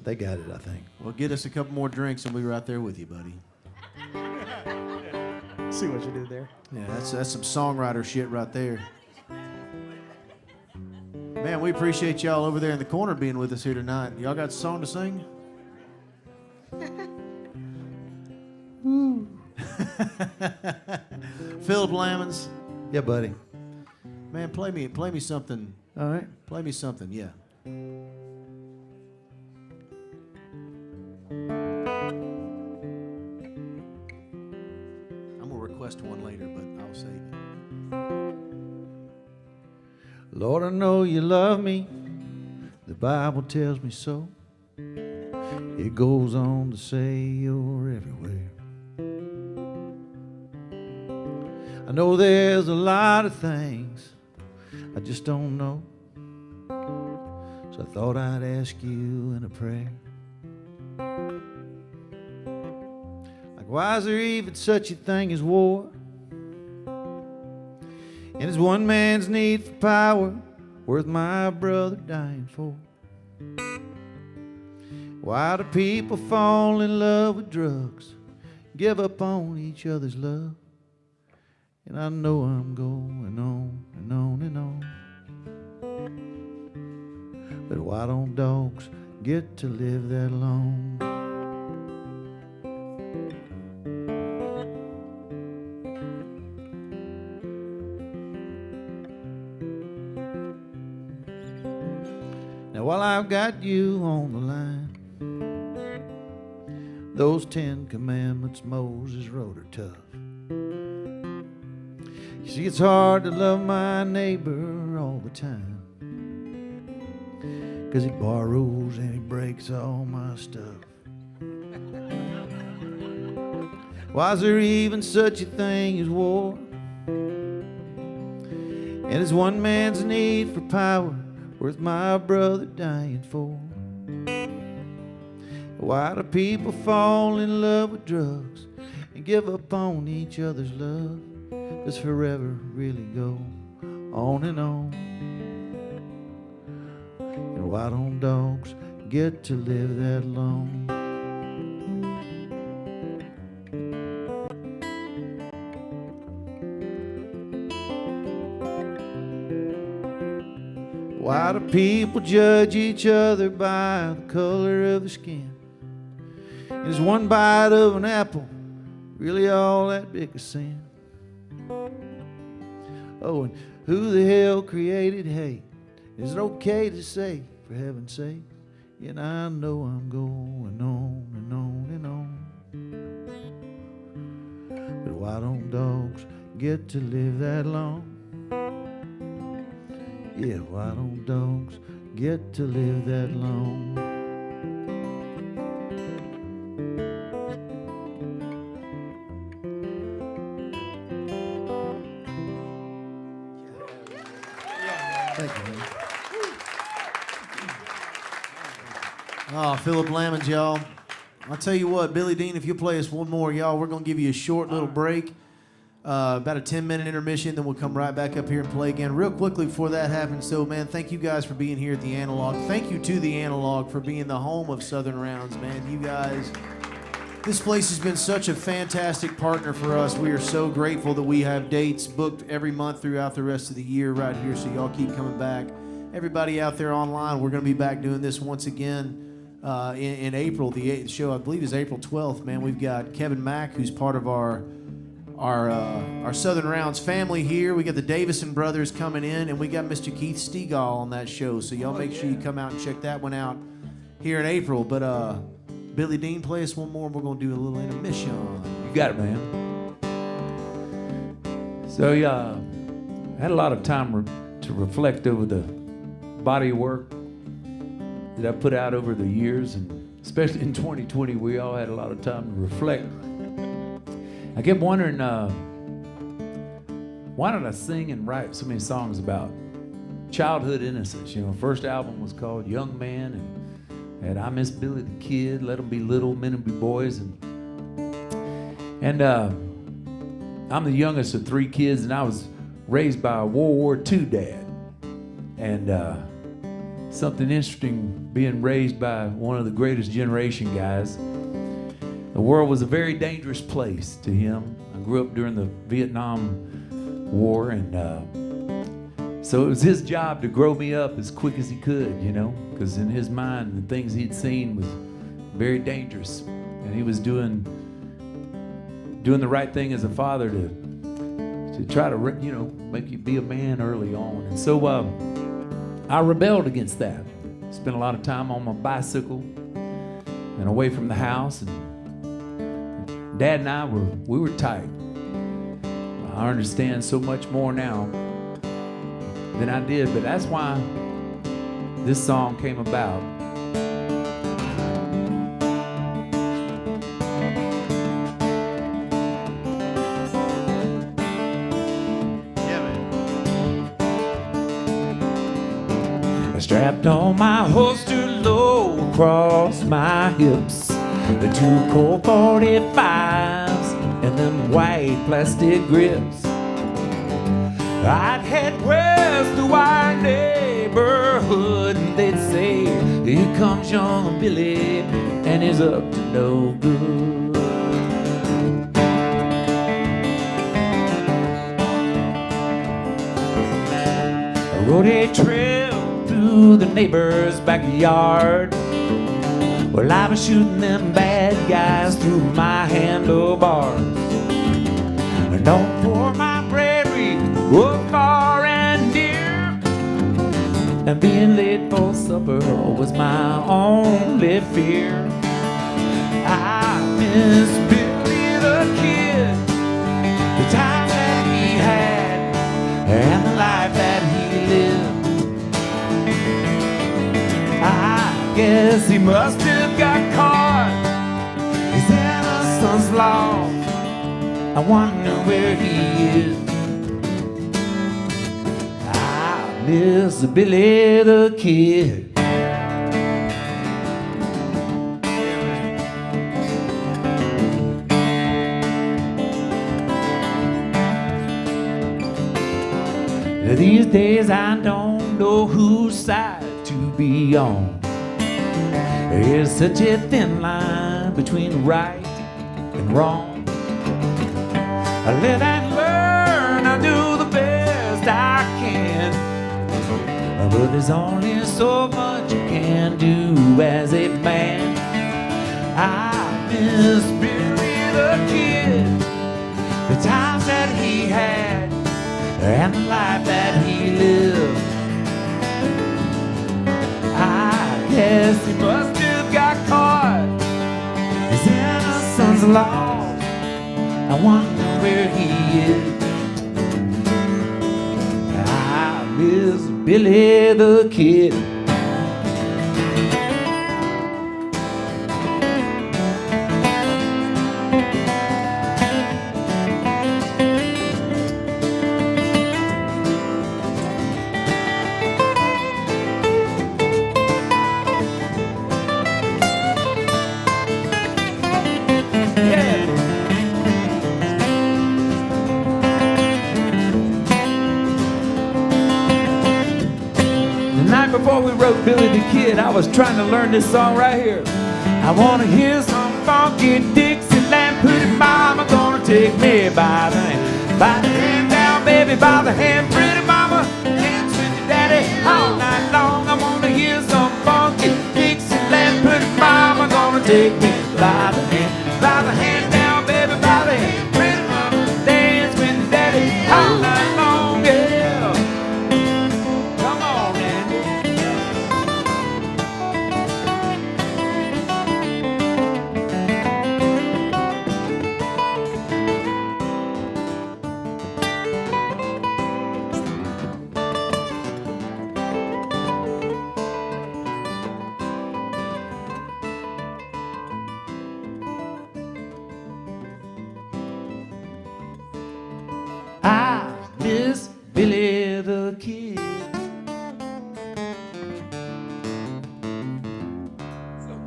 they got it, I think. Well, get us a couple more drinks and we'll be right there with you, buddy. See what you did there. Yeah, that's some songwriter shit right there. Man, we appreciate y'all over there in the corner being with us here tonight. Y'all got a song to sing? Phillip Lammonds. Yeah, buddy. Man, play me something. All right. Play me something, yeah. I'm gonna request one later, but I'll save it. Lord, I know you love me. The Bible tells me so. It goes on to say you're everywhere. I know there's a lot of things I just don't know. So I thought I'd ask you in a prayer. Why is there even such a thing as war? And is one man's need for power worth my brother dying for? Why do people fall in love with drugs, give up on each other's love? And I know I'm going on and on and on. But why don't dogs get to live that long? Now while I've got you on the line, those 10 commandments Moses wrote are tough. You see, it's hard to love my neighbor all the time, 'cause he borrows and he breaks all my stuff. Why is there even such a thing as war? And is one man's need for power worth my brother dying for? Why do people fall in love with drugs and give up on each other's love? Does forever really go on and on? And why don't dogs get to live that long? Why do people judge each other by the color of their skin? Is one bite of an apple really all that big a sin? Oh, and who the hell created hate? Is it okay to say, for heaven's sake? Yet I know I'm going on and on and on. But why don't dogs get to live that long? Yeah, why don't dogs get to live that long? Thank you, man. Oh, Phillip Lammonds, y'all. I'll tell you what, Billy Dean, if you'll play us one more, y'all, we're going to give you a short little break, about a 10-minute intermission, then we'll come right back up here and play again. Real quickly before that happens, so, man, thank you guys for being here at the Analog. Thank you to the Analog for being the home of Southern Rounds, man. You guys, this place has been such a fantastic partner for us. We are so grateful that we have dates booked every month throughout the rest of the year right here, so y'all keep coming back. Everybody out there online, we're going to be back doing this once again in April. The show, I believe, is April 12th, man. We've got Kevin Mack, who's part of our Southern Rounds family here. We got the Davison brothers coming in, and we got Mr. Keith Stegall on that show, so y'all make sure you come out and check that one out here in April. But Billy Dean, play us one more, and we're going to do a little intermission. You got it, man. So, yeah, I had a lot of time to reflect over the body of work that I put out over the years, and especially in 2020, we all had a lot of time to reflect. I kept wondering, why did I sing and write so many songs about childhood innocence? You know, first album was called Young Man, and I Miss Billy the Kid, Let 'Em Be Little, Men 'Em Be Boys, and I'm the youngest of 3 kids, and I was raised by a World War II dad, and something interesting being raised by one of the greatest generation guys. The world was a very dangerous place to him. I grew up during the Vietnam War, and so it was his job to grow me up as quick as he could, you know, because in his mind, the things he'd seen was very dangerous, and he was doing the right thing as a father to try to, you know, make you be a man early on. And so I rebelled against that. Spent a lot of time on my bicycle and away from the house, and Dad and I were tight. I understand so much more now than I did, but that's why this song came about. I strapped on my holster low across my hips. The 2 Colt 45s and them white plastic grips. I'd head west to our neighborhood and they'd say, here comes young Billy and he's up to no good. I rode a trail through the neighbor's backyard. Well, I was shooting them bad guys through my handlebars. Known for my bravery, both far and near, and being late for supper was my only fear. I miss Billy the Kid, the time that he had, and the life that he lived. I guess he must have got caught, his innocence lost. I wonder where he is. I miss Billy the Kid. These days I don't know whose side to be on. There's such a thin line between right and wrong. I live and learn, I do the best I can, but there's only so much you can do as a man. I miss Billy the Kid, the times that he had, and the life that he lived. I guess he must have got caught, his innocence lost. I wonder where he is. I miss Billy the Kid. Before we wrote Billy the Kid, I was trying to learn this song right here. I want to hear some funky Dixieland. Pretty mama gonna take me by the hand down, baby, by the hand. Pretty mama, dance with your daddy all night long. I want to hear some funky Dixieland. Pretty mama gonna take me by the hand down, baby, by the hand. Pretty mama, dance with your daddy all night long, yeah. I miss Billy the Kid.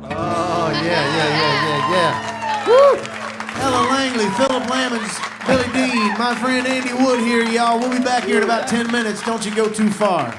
Oh, yeah. Woo! Ella Langley, Phillip Lammonds, Billy Dean, my friend Andy Wood here, y'all. We'll be back here in about 10 minutes. Don't you go too far.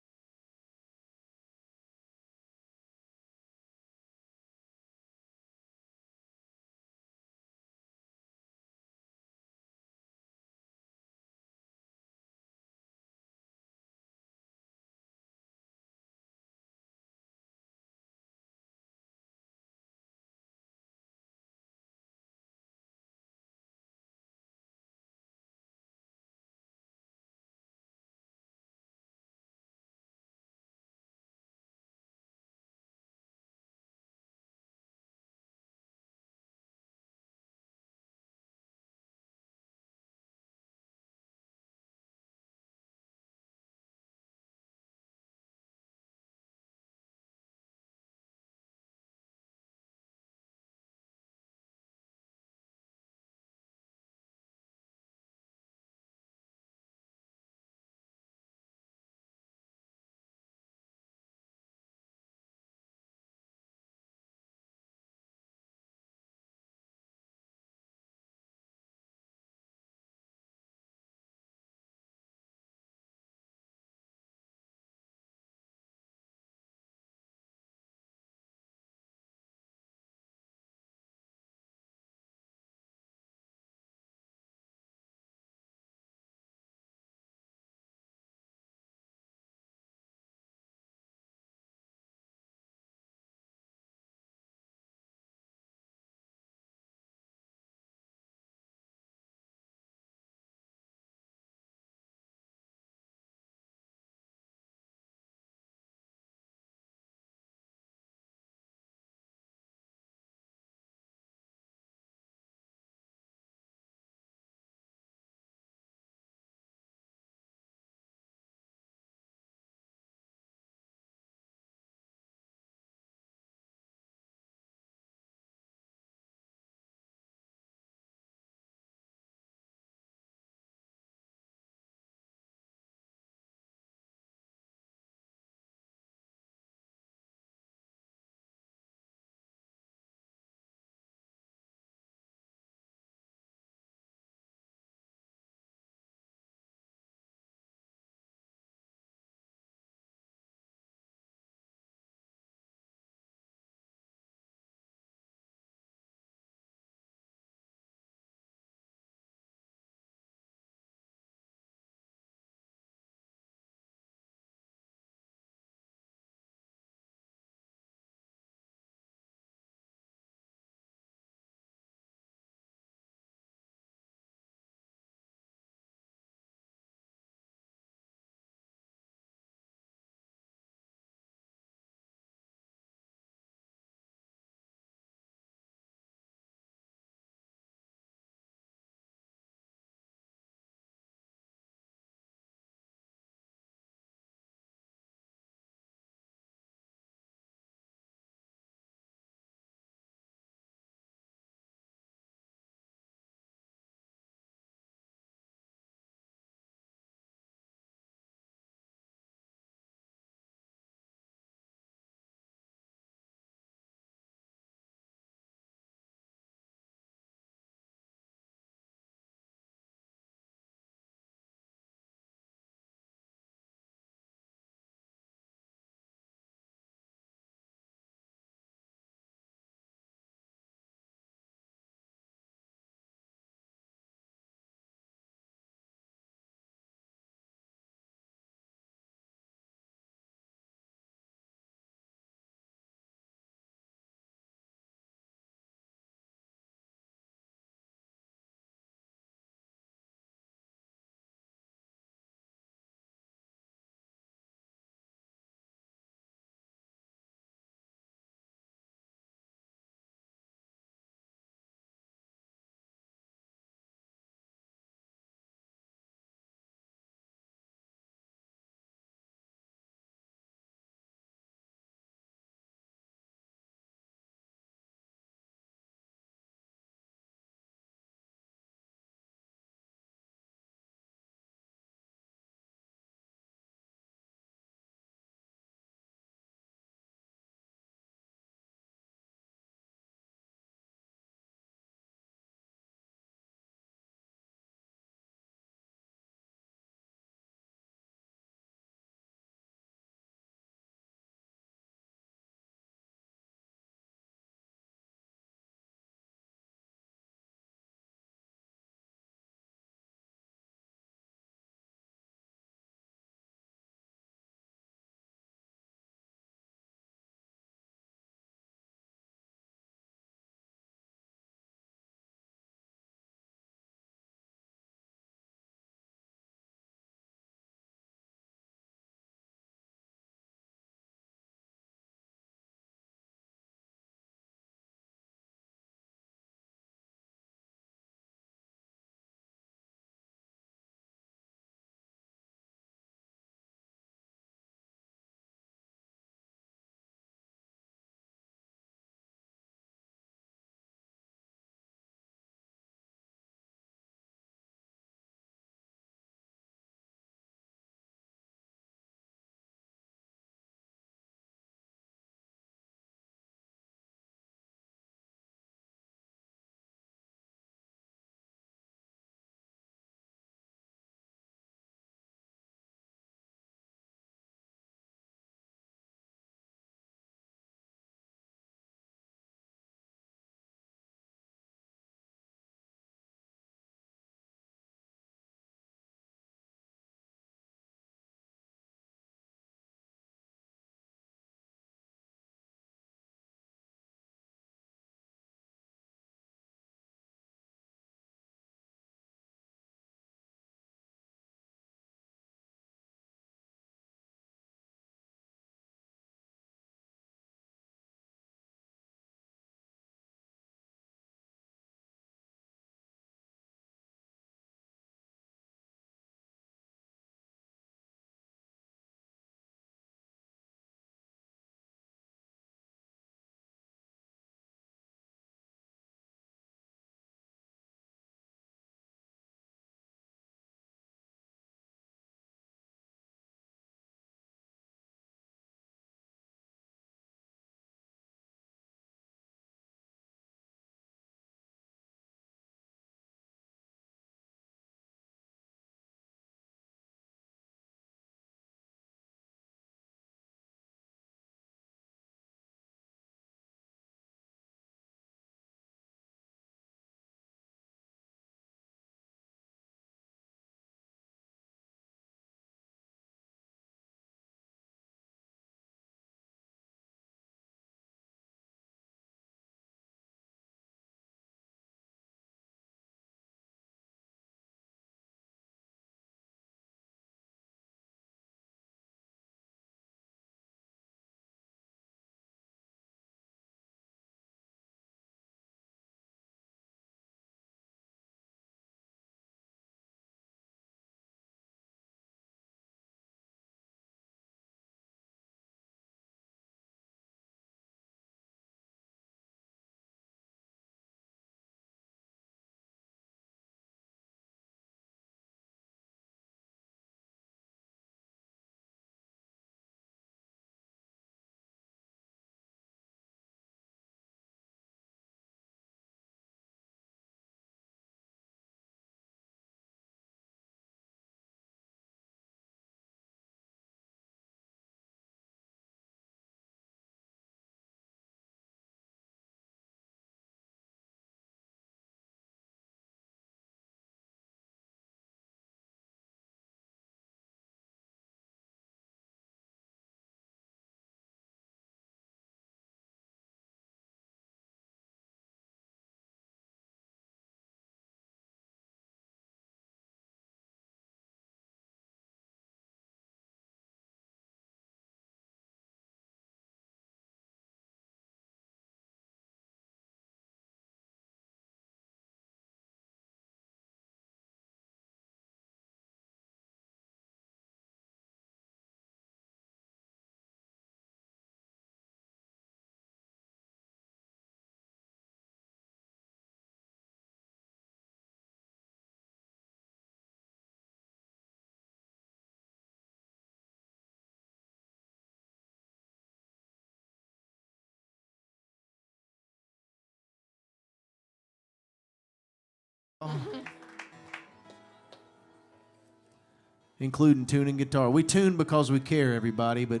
Including tuning guitar. We tune because we care, everybody, but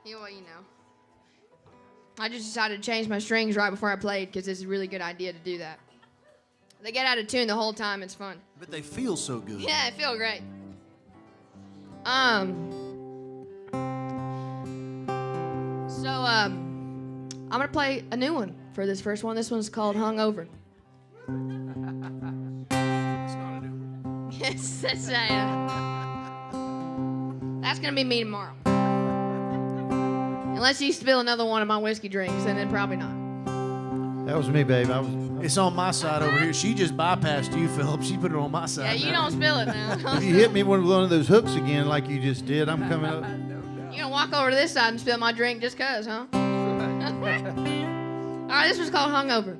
Well, you know. I just decided to change my strings right before I played because it's a really good idea to do that. They get out of tune the whole time. It's fun. they feel so good. Yeah, I feel great. I'm gonna play a new one for this first one. This one's called "Hungover." Yes, that's gonna be me tomorrow. Unless you spill another one of my whiskey drinks, then probably not. That was me, babe. It's on my side over here. She just bypassed you, Phillip. She put it on my Yeah, side. you don't spill it now. If you hit me with one of those hooks again like you just did, I'm coming up. You gonna walk over to this side and spill my drink just 'cause, huh? All right, this was called "Hungover."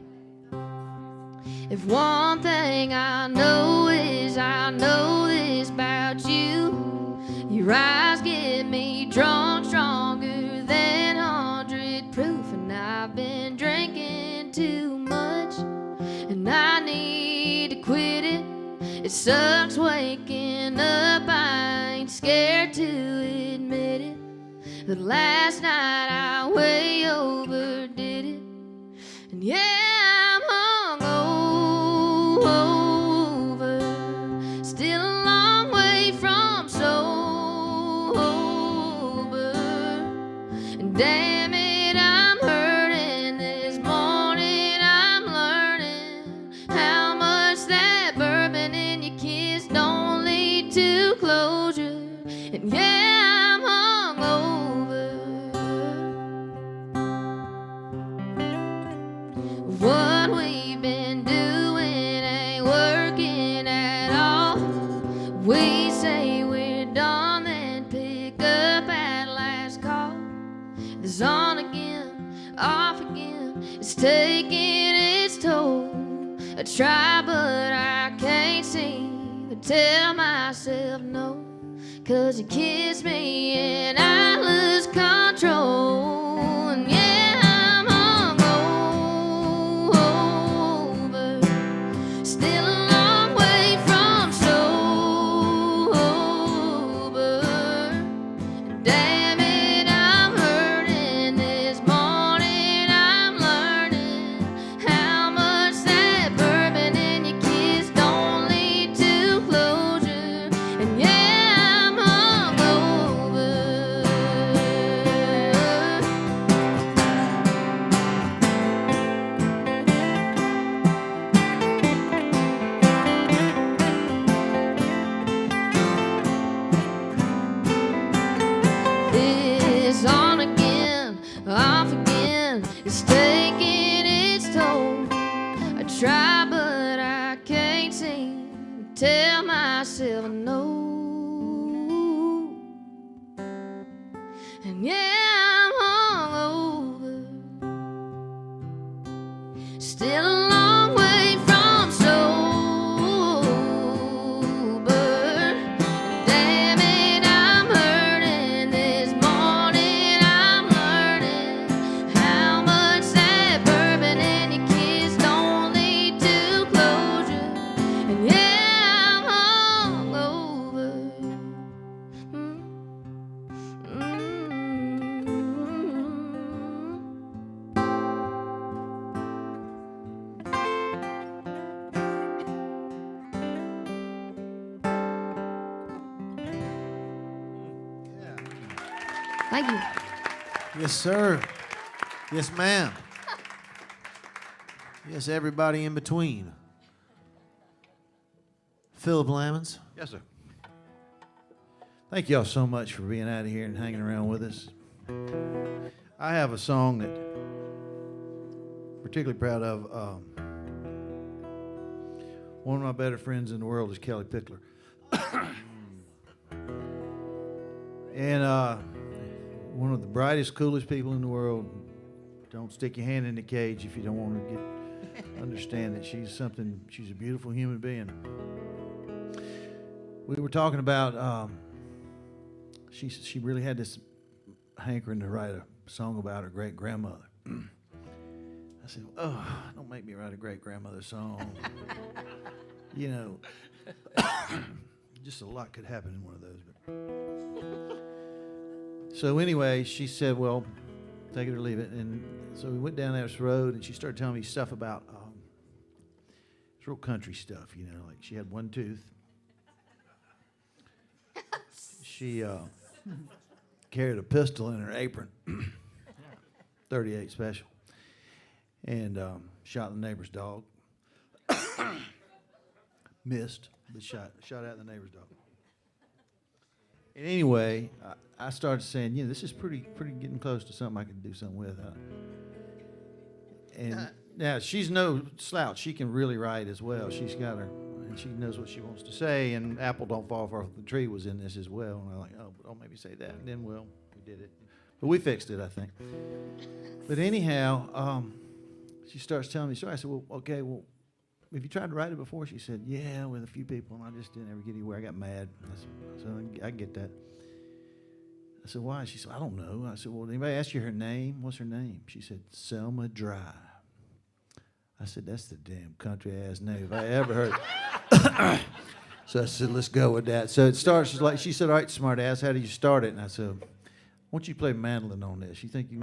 If one thing I know is I know this about you, your eyes get me drunk stronger than 100 proof, and I've been drinking too much, and I need to quit it. It sucks waking up, I ain't scared to admit it. But last night I way overdid it, and yeah, I'm hungover, still a long way from sober, and damn it, I'm hurting. This morning I'm learning how much that bourbon in your kiss don't lead to closure, and yeah, I'm hungover. What we've been doing ain't working at all. We say we're done, then pick up at last call. It's on again, off again, it's taking its toll. I try but I can't seem to tell myself no, 'cause you kiss me and I lose control, and yeah, I'm hungover, still a long way from sober, and damn it, I'm hurting. This morning I'm learning how much that bourbon in your kiss don't lead to closure, and yeah, I'm hungover. It's on again, off again, it's taking its toll. I try but I can't seem to tell myself no, and yeah, I'm hungover, still a long way from sober, damn it, I'm hurting. This morning I'm learning how much that bourbon in your kiss don't lead to closure, and yeah, I'm hungover. Mm. Thank you. Yes, sir. Yes, ma'am. Yes, everybody in between. Phillip Lammonds. Yes, sir. Thank y'all so much for being out of here and hanging around with us. I have a song that I'm particularly proud of. One of my better friends in the world is Kelly Pickler. And one of the brightest, coolest people in the world. Don't stick your hand in the cage if you don't want to understand that she's a beautiful human being. We were talking about, she really had this hankering to write a song about her great grandmother. I said, oh, don't make me write a great-grandmother song. You know, just a lot could happen in one of those. But. So anyway, she said, well, take it or leave it. And so we went down this road, and she started telling me stuff about it's real country stuff, you know, like she had one tooth. She carried a pistol in her apron, 38 special, and shot the neighbor's dog. Missed, but shot at the neighbor's dog. And anyway, I started saying, you know, this is pretty getting close to something I can do something with. And now she's no slouch. She can really write as well. She's got her, and she knows what she wants to say. And "Apple Don't Fall Far From the Tree" was in this as well. And I'm like, oh, don't maybe say that. And then, well, we did it, but we fixed it, I think. But anyhow, she starts telling me. So I said, well, okay, well, have you tried to write it before? She said, yeah, with a few people, and I just didn't ever get anywhere. I got mad. So I get that. I said, why? She said, I don't know. I said, well, did anybody ask you her name? What's her name? She said, Selma Dry. I said, that's the damn country-ass name if I ever heard it. So I said, let's go with that. So it starts like, she said, all right, smart ass, how do you start it? And I said, why don't you play mandolin on this? You think you...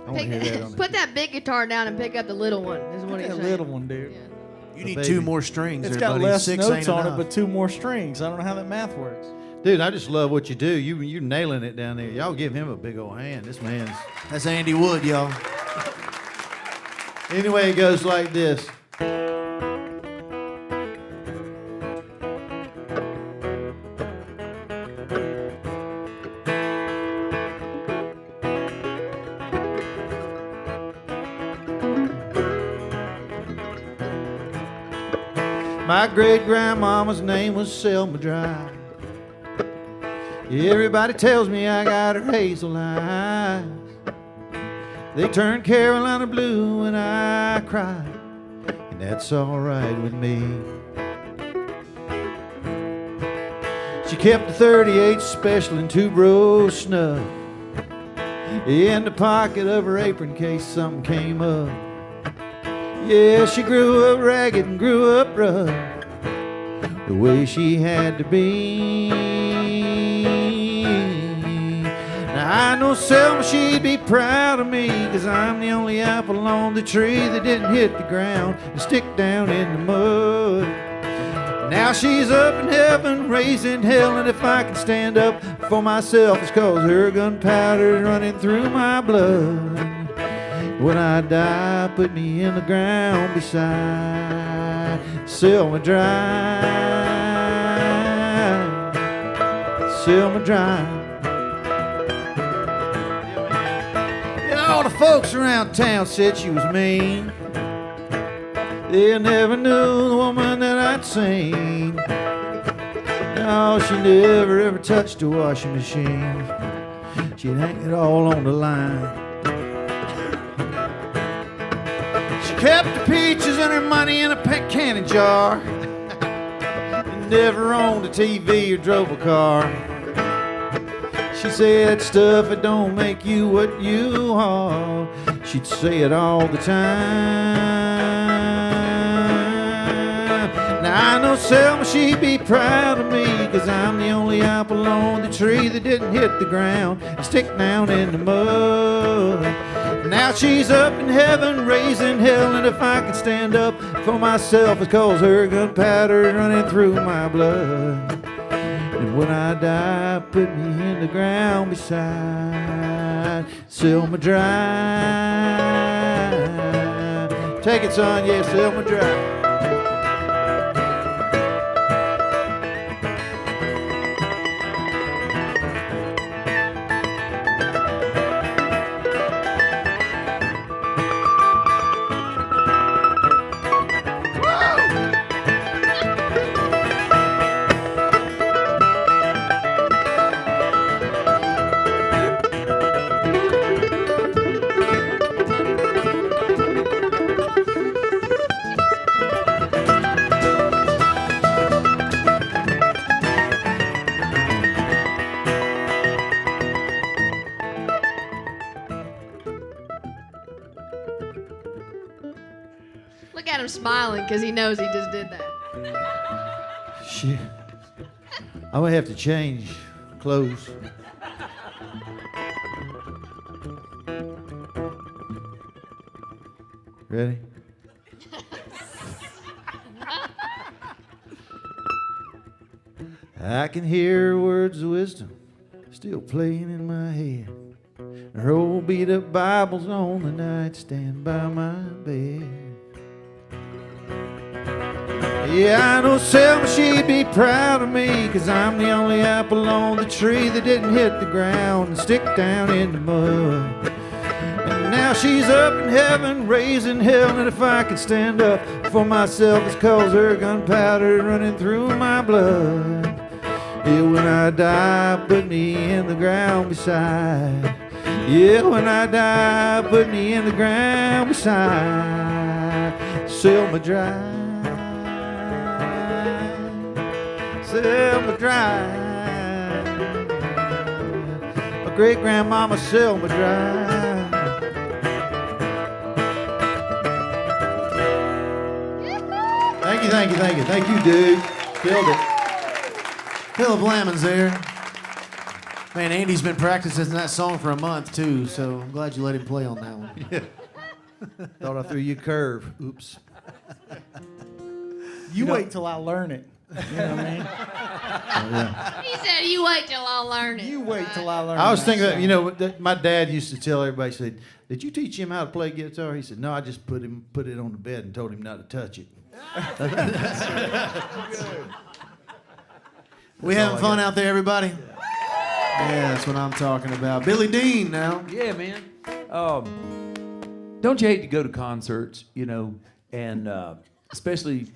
I want to hear that on Put that big guitar down and pick up the little one. Is what he's That saying. little one, dude. Yeah. You need baby. 2 more strings. It's there, got buddy. less 6 notes ain't on enough. it, but 2 more strings. I don't know how that math works. Dude, I just love what you do. You're nailing it down there. Y'all give him a big old hand. This man's... That's Andy Wood, y'all. Anyway, it goes like this. My great-grandmama's name was Selma Dry. Everybody tells me I got her hazel eyes. They turn Carolina blue when I cry, and that's all right with me. She kept the 38 special and 2 rows snuff in the pocket of her apron in case something came up. Yeah, she grew up ragged and grew up rough, the way she had to be. Now I know Selma, she'd be proud of me, 'cause I'm the only apple on the tree that didn't hit the ground and stick down in the mud. Now she's up in heaven, raising hell, and if I can stand up for myself, it's 'cause her gunpowder's running through my blood. When I die, put me in the ground beside Selma Dry. Selma Dry. All the folks around town said she was mean. They never knew the woman that I'd seen. No, she never ever touched a washing machine. She'd hang it all on the line. She kept the peaches and her money in a pet canning jar. Never owned a TV or drove a car. She said stuff that don't make you what you are. She'd say it all the time. Now I know Selma, she'd be proud of me, 'cause I'm the only apple on the tree that didn't hit the ground and stick down in the mud. Now she's up in heaven, raising hell, and if I can stand up for myself, it's 'cause her gunpowder's running through my blood. And when I die, put me in the ground beside Selma Dry. Take it, son, yeah, Selma Dry. Look at him smiling because he knows he just did that. Shit. I'm gonna have to change clothes. Ready? I can hear words of wisdom still playing in my head. Her old beat up Bible's on the nightstand by my bed. Yeah, I know Selma, she'd be proud of me, 'cause I'm the only apple on the tree that didn't hit the ground and stick down in the mud. And now she's up in heaven, raising hell, and if I could stand up for myself, it's 'cause her gunpowder running through my blood. Yeah, when I die, put me in the ground beside. Yeah, when I die, put me in the ground beside Selma Drive. Selma Drive. My great grandmama Selma Drive. Thank you, thank you, thank you. Thank you, dude. Killed it. Phillip Lammonds there. Man, Andy's been practicing that song for a month too, so I'm glad you let him play on that one. Thought I threw you a curve. Oops. You wait till I learn it. You know what I mean? He said, "You wait till I learn it." You wait till I learn. I was that thinking, song. you know, my dad used to tell everybody, said, "Did you teach him how to play guitar?" He said, "No, I just put it on the bed and told him not to touch it." We having fun out there, everybody? Yeah, that's what I'm talking about. Billy Dean now. Yeah, man. Don't you hate to go to concerts, you know, and especially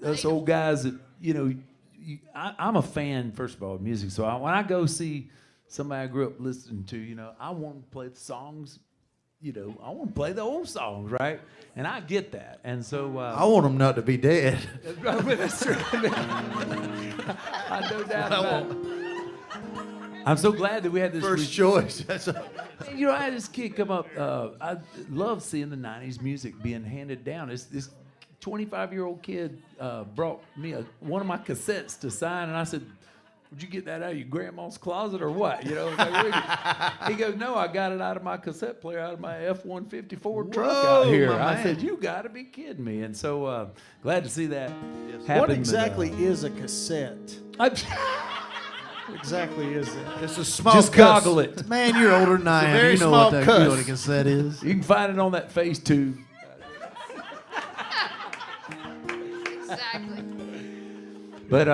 us old guys that, you know, I'm a fan, first of all, of music. So when I go see somebody I grew up listening to, you know, I want to play the songs, you know, I want to play the old songs, right? And I get that. And so... I want him not to be dead. That's true. I no doubt about it. I'm so glad that we had this... First choice. You know, I had this kid come up. I love seeing the 90s music being handed down. This 25-year-old kid brought me one of my cassettes to sign, and I said, "Would you get that out of your grandma's closet or what?" You know, he goes, "No, I got it out of my cassette player, out of my F-154 truck out here." I said, "You got to be kidding me!" And so glad to see that happen. What exactly is a cassette? Exactly is it? It's a small Just cuss. goggle it. Man, you're older than I am. very You know small what cuss. you know what a cassette is. You can find it on that face tube. Exactly. But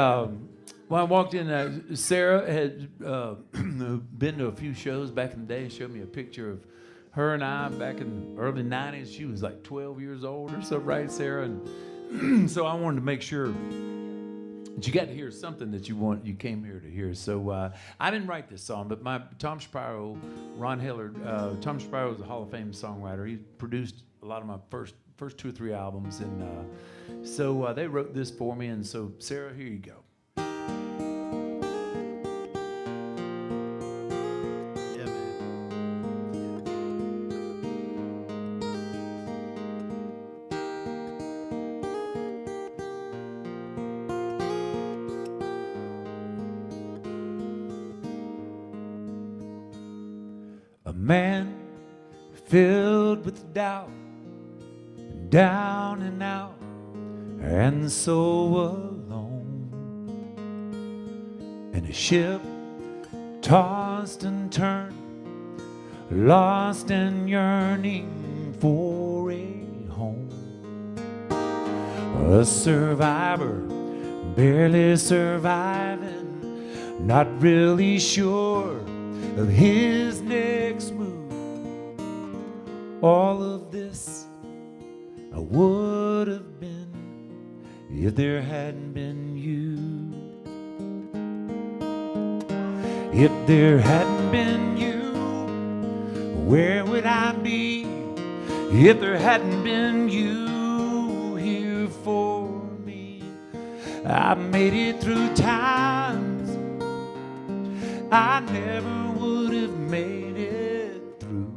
when I walked in, Sarah had been to a few shows back in the day and showed me a picture of her and I back in the early 90s. She was like 12 years old or so, right, Sarah? And so I wanted to make sure that you got to hear something that you came here to hear. So I didn't write this song, but Tom Shapiro, Ron Hillard, Tom Shapiro is a Hall of Fame songwriter. He produced a lot of my first 2 or 3 albums, and so they wrote this for me. And so, Sarah, here you go. Yeah, man. A man filled with doubt, down and out, and so alone, and a ship tossed and turned, lost and yearning for a home. A survivor, barely surviving, not really sure of his next move. All of this I would have been if there hadn't been you. If there hadn't been you, where would I be? If there hadn't been you here for me, I made it through times I never would have made it through.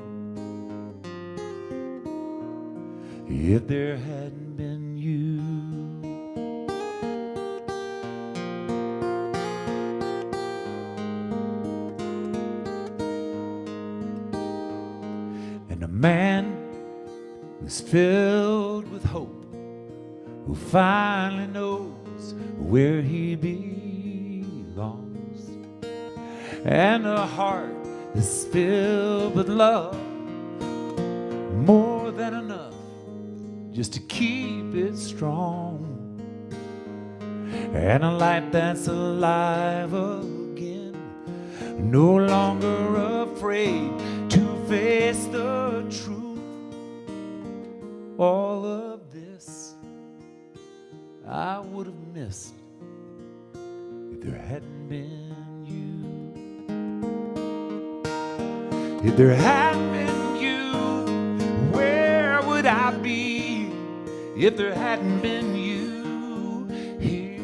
if there hadn't been you. And a man who's filled with hope, who finally knows where he belongs, and a heart that's filled with love, more than enough just to keep it strong, and a life that's alive again, no longer afraid to face the truth. All of this I would have missed if there hadn't been you. If there hadn't been you, where would I be? If there hadn't been you here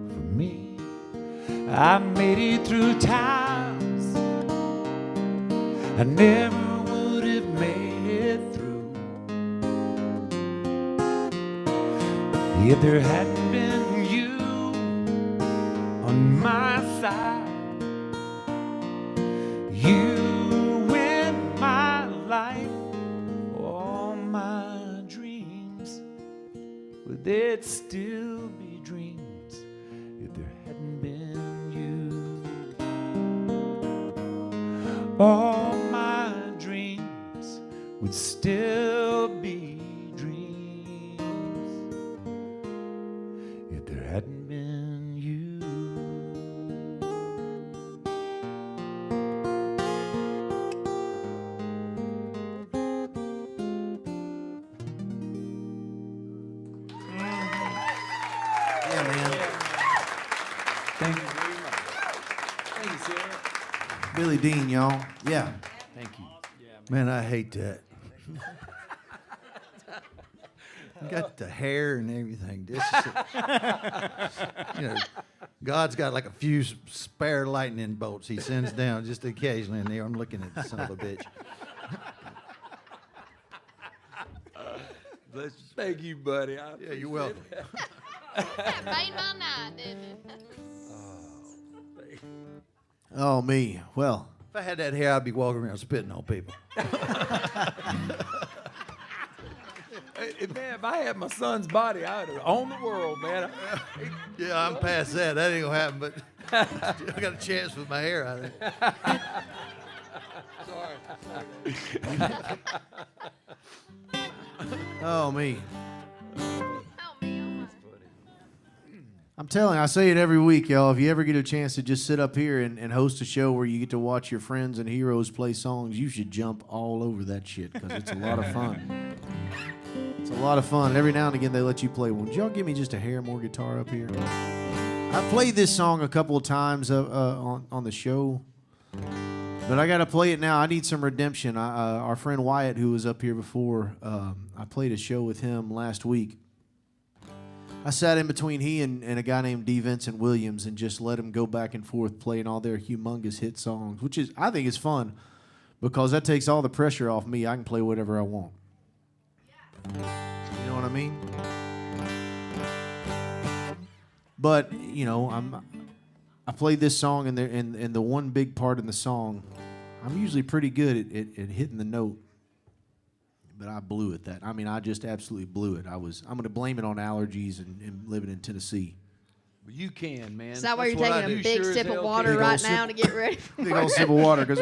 for me, I made it through times I never would have made it through. If there hadn't been you on my side, you in my life, all my dreams, would they still be dreams if there hadn't been you? All my dreams would still be dreams if there hadn't been you. Yeah, man. Thank you very much. Thank you, Sarah. Billy Dean, y'all. Yeah. Thank you. Man, I hate that. Got the hair and everything. This is you know, God's got like a few spare lightning bolts he sends down just occasionally in there. I'm looking at the son of a bitch. Thank you, buddy. Yeah, you're welcome. That made my night, didn't it? Oh, me. Well, If I had that hair, I'd be walking around spitting on people. Hey, man, if I had my son's body, I would have owned the world, man. Yeah, I'm past that. That ain't gonna happen, but I got a chance with my hair, I think. oh, me. Oh, man. I'm telling you, I say it every week, y'all. If you ever get a chance to just sit up here and host a show where you get to watch your friends and heroes play songs, you should jump all over that shit because it's a lot of fun. It's a lot of fun. Every now and again, they let you play one. Would y'all give me just a hair more guitar up here? I've played this song a couple of times on the show, but I got to play it now. I need some redemption. Our friend Wyatt, who was up here before, I played a show with him last week. I sat in between he and a guy named D. Vincent Williams and just let him go back and forth playing all their humongous hit songs, which is, I think, is fun because that takes all the pressure off me. I can play whatever I want. You know what I mean? But you know, I played this song and the one big part in the song, I'm usually pretty good at hitting the note. But I blew it that. I mean, I just absolutely blew it. I'm going to blame it on allergies and living in Tennessee. Well, you can, man. Is that why That's you're what I taking do. a big Sure as sip of hell water can. right now to get ready? Big old sip of water because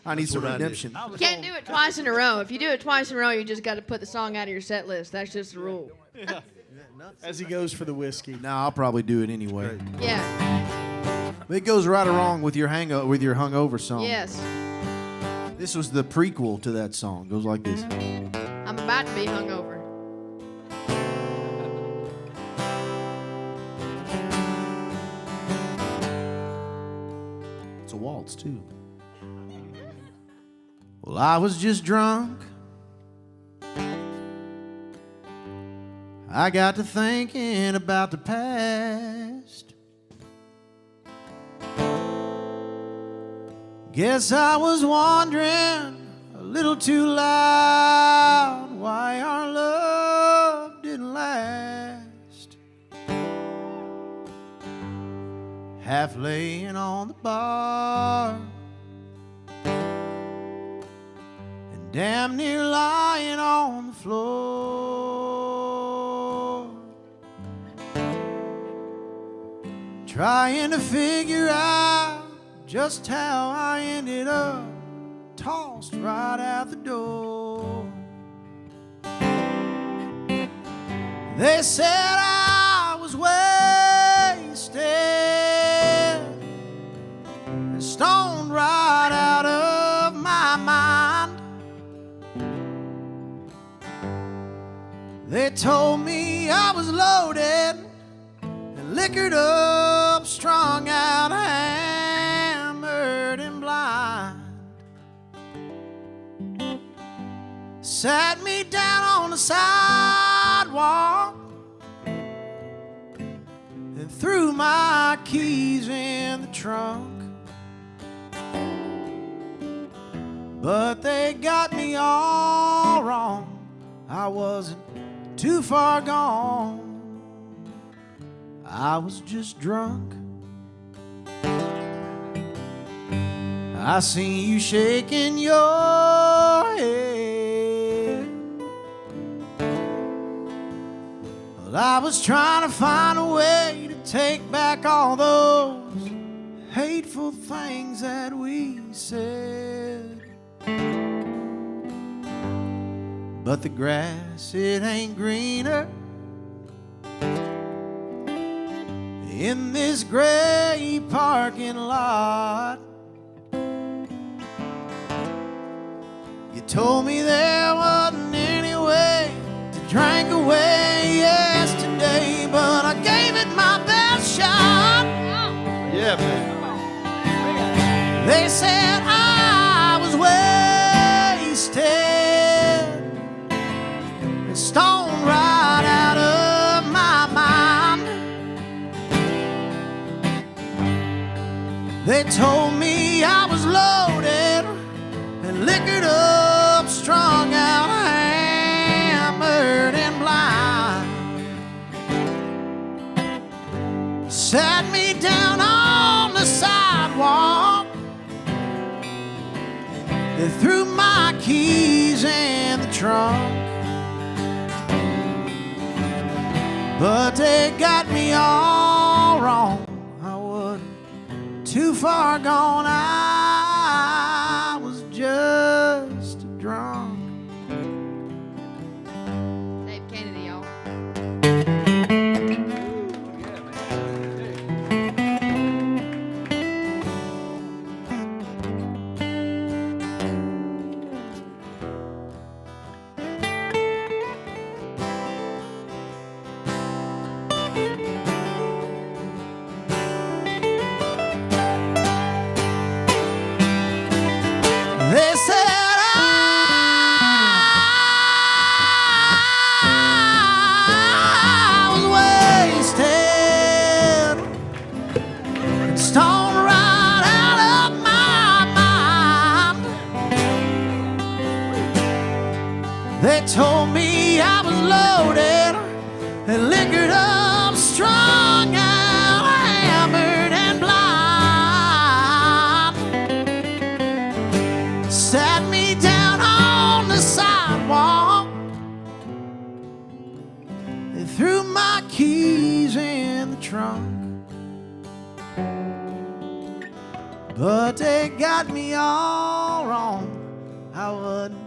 I need some redemption. You can't do it twice in a row. If you do it twice in a row, you just got to put the song out of your set list. That's just the rule. As he goes for the whiskey. Nah, I'll probably do it anyway. Yeah. But it goes right along with your hungover song. Yes. This was the prequel to that song. It goes like this. I'm about to be hungover. It's a waltz too. Well, I was just drunk. I got to thinking about the past. Guess I was wondering a little too loud why our love half laying on the bar, and damn near lying on the floor, trying to figure out just how I ended up tossed right out the door. They said I was wasted and stoned right out of my mind. They told me I was loaded and liquored up, strung out, hammered and blind. Sat me down on the sidewalk and threw my keys in the trunk. But they got me all wrong. I wasn't too far gone. I was just drunk. I seen you shaking your head. Well, I was trying to find a way to take back all those hateful things that we said. But the grass, it ain't greener in this gray parking lot. You told me there wasn't any way to drink away yesterday, but I gave it my best shot. Yeah, man. They said I was wasted and stoned right out of my mind. They told me I was loaded and liquored up, strung out, hammered and blind. Sat me down on the sidewalk. They threw my keys in the trunk. But they got me all wrong. I wasn't too far gone. I was just drunk. Dave Kennedy, y'all. They said I was wasted and stoned right out of my mind. They told me I was loaded and liquored up, strung out, hammered and blind. Sat me down on the sidewalk. They threw my keys in the trunk. But they got me all wrong. I wasn't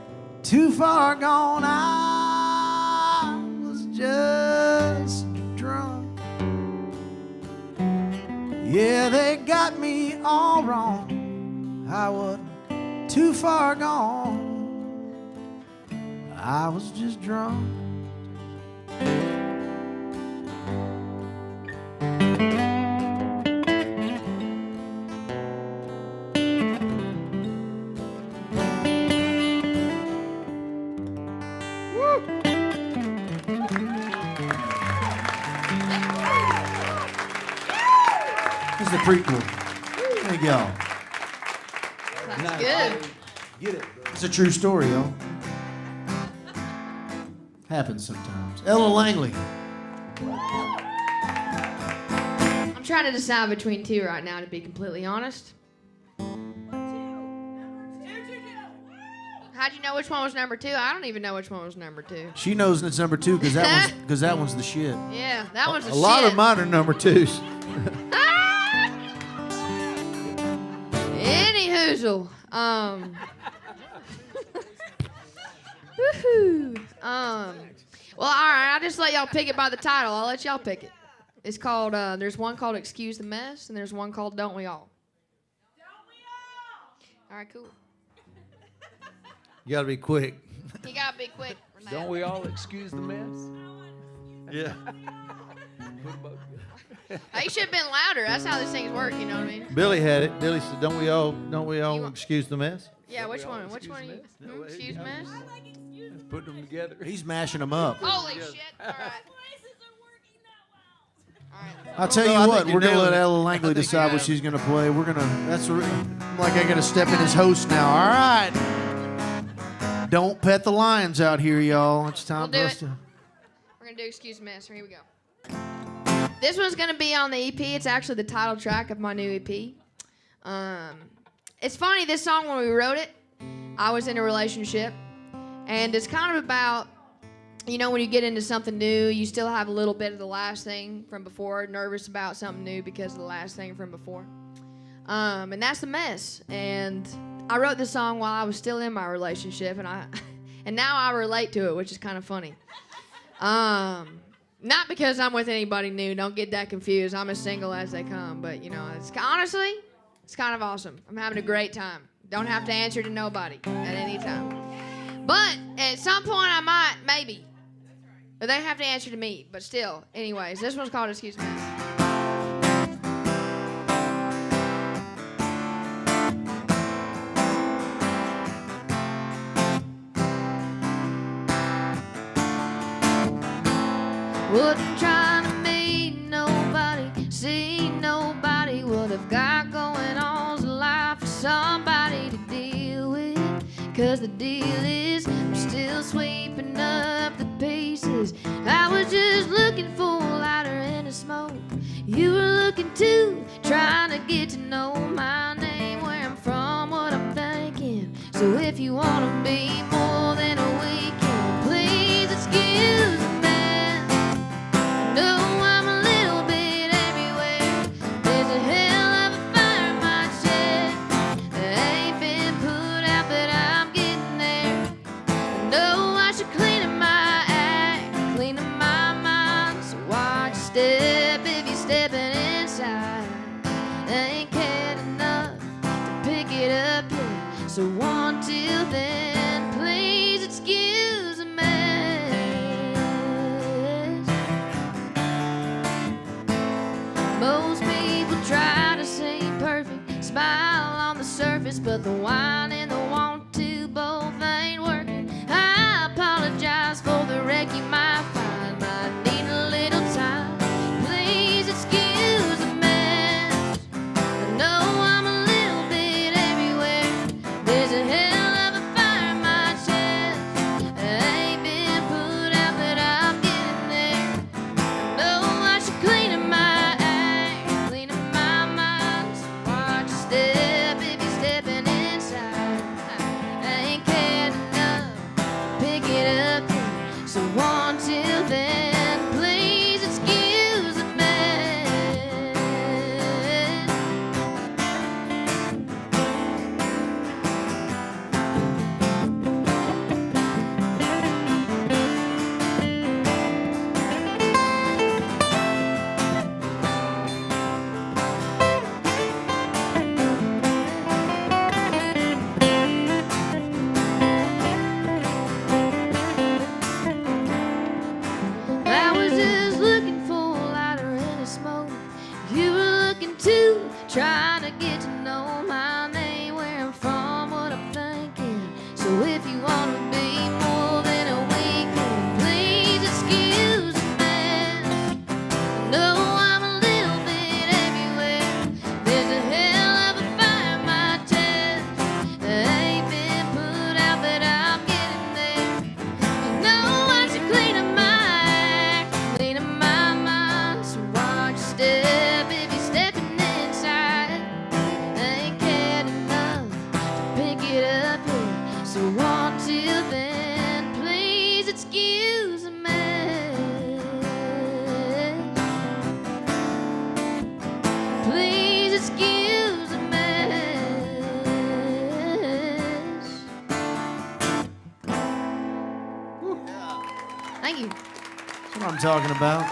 too far gone. I was just drunk. Yeah, they got me all wrong. I wasn't too far gone. I was just drunk. This is the prequel. There you go. That's good. Get it? It's a true story, y'all. Happens sometimes. Ella Langley. I'm trying to decide between two right now, to be completely honest. How'd you know which one was number 2? I don't even know which one was number 2. She knows it's number 2 because that one's the shit. Yeah, that one's A lot of mine are number 2s. Any hoozle. Woohoo. Well, all right. I'll just let y'all pick it by the title. I'll let y'all pick it. It's called. There's one called "Excuse the Mess" and there's one called "Don't We All." Don't we all? All right, cool. You gotta be quick. You gotta be quick. Don't we all excuse the mess? Yeah. You should have been louder. That's how these things work. You know what I mean? Billy had it. Billy said, "Don't we all excuse the mess?" Yeah. Which one? Which one are you? Excuse mess. Put them together. He's mashing them up. Holy shit! All right. I'll tell you what, we're gonna let Ella Langley decide what she's gonna play. Like I gotta step in as host now. All right. Don't pet the lions out here, y'all. It's time for us to. We're gonna do "Excuse Mess." Here we go. This one's gonna be on the EP. It's actually the title track of my new EP. It's funny, this song, when we wrote it, I was in a relationship, and it's kind of about, you know, when you get into something new, you still have a little bit of the last thing from before, nervous about something new because of the last thing from before. And that's the mess. And I wrote this song while I was still in my relationship, and now I relate to it, which is kind of funny. Not because I'm with anybody new. Don't get that confused. I'm as single as they come. But, you know, honestly, it's kind of awesome. I'm having a great time. Don't have to answer to nobody at any time. But at some point I might, maybe. But they have to answer to me. But still, anyways, this one's called "Excuse Me." Wasn't trying to meet nobody, see nobody. What I've got going on's a life for somebody to deal with. 'Cause the deal is I'm still sweeping up the pieces. I was just looking for a lighter and a smoke. You were looking too, trying to get to know my name, where I'm from, what I'm thinking. So if you want to be more than a weekend, please excuse me. So until then, please excuse the mess. Most people try to seem perfect, smile on the surface, but the whine and the want to both ain't working. I apologize for the wreck you might find. Might need a little time. Please excuse the mess. I know I'm a little bit everywhere. There's a hell of a fire in my chest. I ain't been put out, but I'm getting there. I know I should clean up my act, clean up my mind. So watch your step if you're stepping inside. I ain't cared enough to pick it up yet. So until then, please excuse the mess. I was just looking for a lighter and a smoke. You were looking too, trying to get to know my name, where I'm from, what I'm thinking. So if you want to be more than a weekend, please excuse the mess. No, I'm a little bit everywhere. There's a hell of a fire in my chest. I ain't been put out, but I'm getting there. You know I should clean up my act, clean up my mind. So watch your step if you're get up here. So until then, please excuse the mess. Please excuse the mess. Thank you. That's what I'm talking about.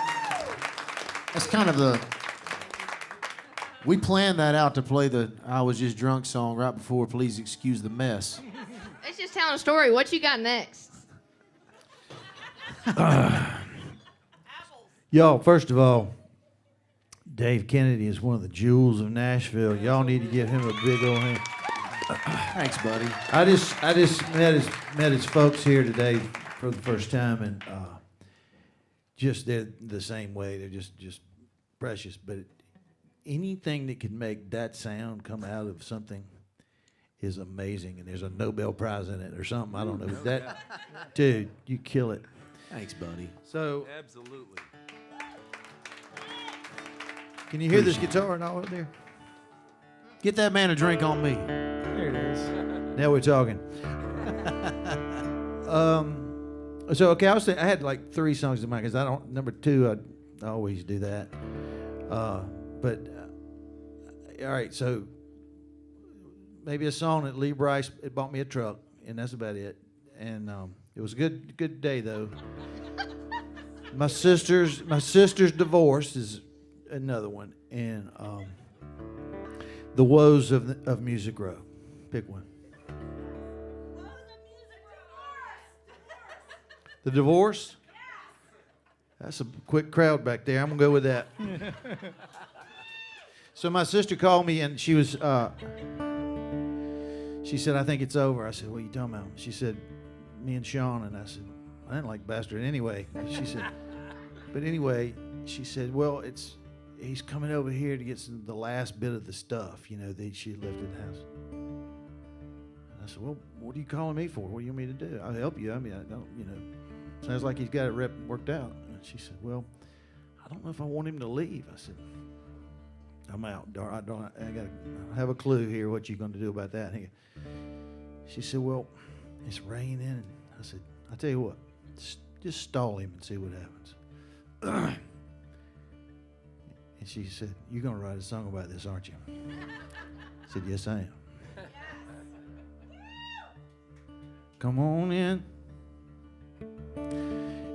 That's kind of the. We planned that out to play the I Was Just Drunk song right before Please Excuse the Mess. It's just telling a story. What you got next? Y'all, first of all, Dave Kennedy is one of the jewels of Nashville. Y'all need to give him a big old hand. Thanks, buddy. I just met his folks here today for the first time, and just they're the same way. They're just precious. But anything that can make that sound come out of something is amazing, and there's a Nobel Prize in it or something. I don't know. That, dude, you kill it. Thanks, buddy. So, Absolutely. can you hear this guitar and all up there? Get that man a drink on me. There it is. Now we're talking. So okay, I had like 3 songs in mind because I don't. Number 2, I always do that. But all right, so maybe a song that Lee Bryce it bought me a truck, and that's about it. And it was a good day though. My sister's divorce is another one, and the woes of Music Row. Pick one. The divorce? That's a quick crowd back there. I'm gonna go with that. So my sister called me and she was she said, I think it's over. I said, what are you talking about? She said, me and Sean. And I said, I didn't like Bastard anyway. She said, but anyway, she said, well, he's coming over here to get the last bit of the stuff, you know, that she left in the house. And I said, well, what are you calling me for? What do you want me to do? I'll help you. I mean, I don't, you know, sounds like he's got it worked out. And she said, well, I don't know if I want him to leave. I said, I'm out. I have a clue here what you're going to do about that. She said, well, it's raining. I said, I'll tell you what, just stall him and see what happens. And she said, you're going to write a song about this, aren't you? I said, yes, I am. Come on in.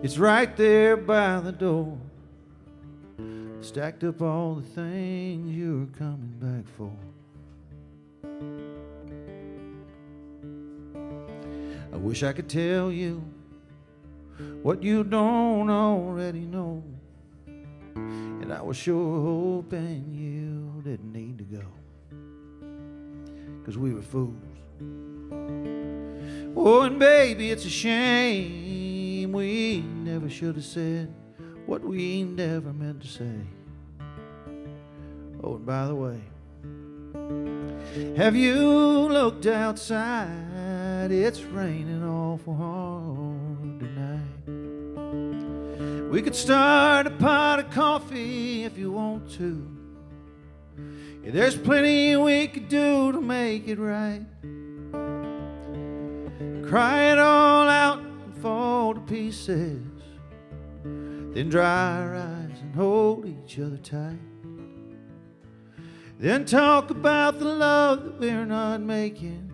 It's right there by the door. Stacked up all the things you're coming back for. I wish I could tell you what you don't already know. And I was sure hoping you didn't need to go. 'Cause we were fools. Oh, and baby, it's a shame we never should have said what we never meant to say. Oh, and by the way, have you looked outside? It's raining awful hard tonight. We could start a pot of coffee if you want to. Yeah, there's plenty we could do to make it right. Cry it all out and fall to pieces. Then dry our eyes and hold each other tight. Then talk about the love that we're not making.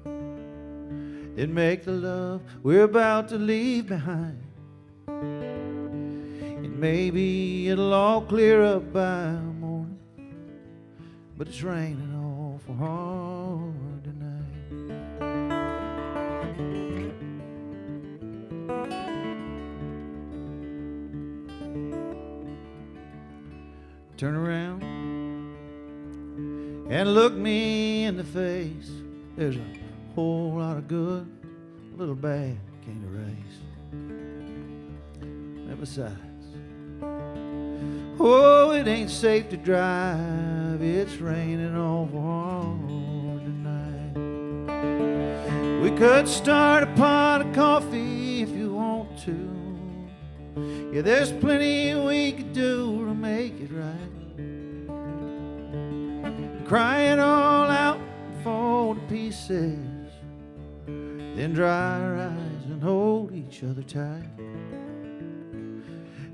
Then make the love we're about to leave behind. And maybe it'll all clear up by morning. But it's raining awful hard tonight. Turn around and look me in the face. There's a whole lot of good, a little bad can't erase. And besides, oh, it ain't safe to drive. It's raining awful hard tonight. We could start a pot of coffee if you want to. Yeah, there's plenty we could do to make it right. Cry it all out and fall to pieces. then dry our eyes and hold each other tight.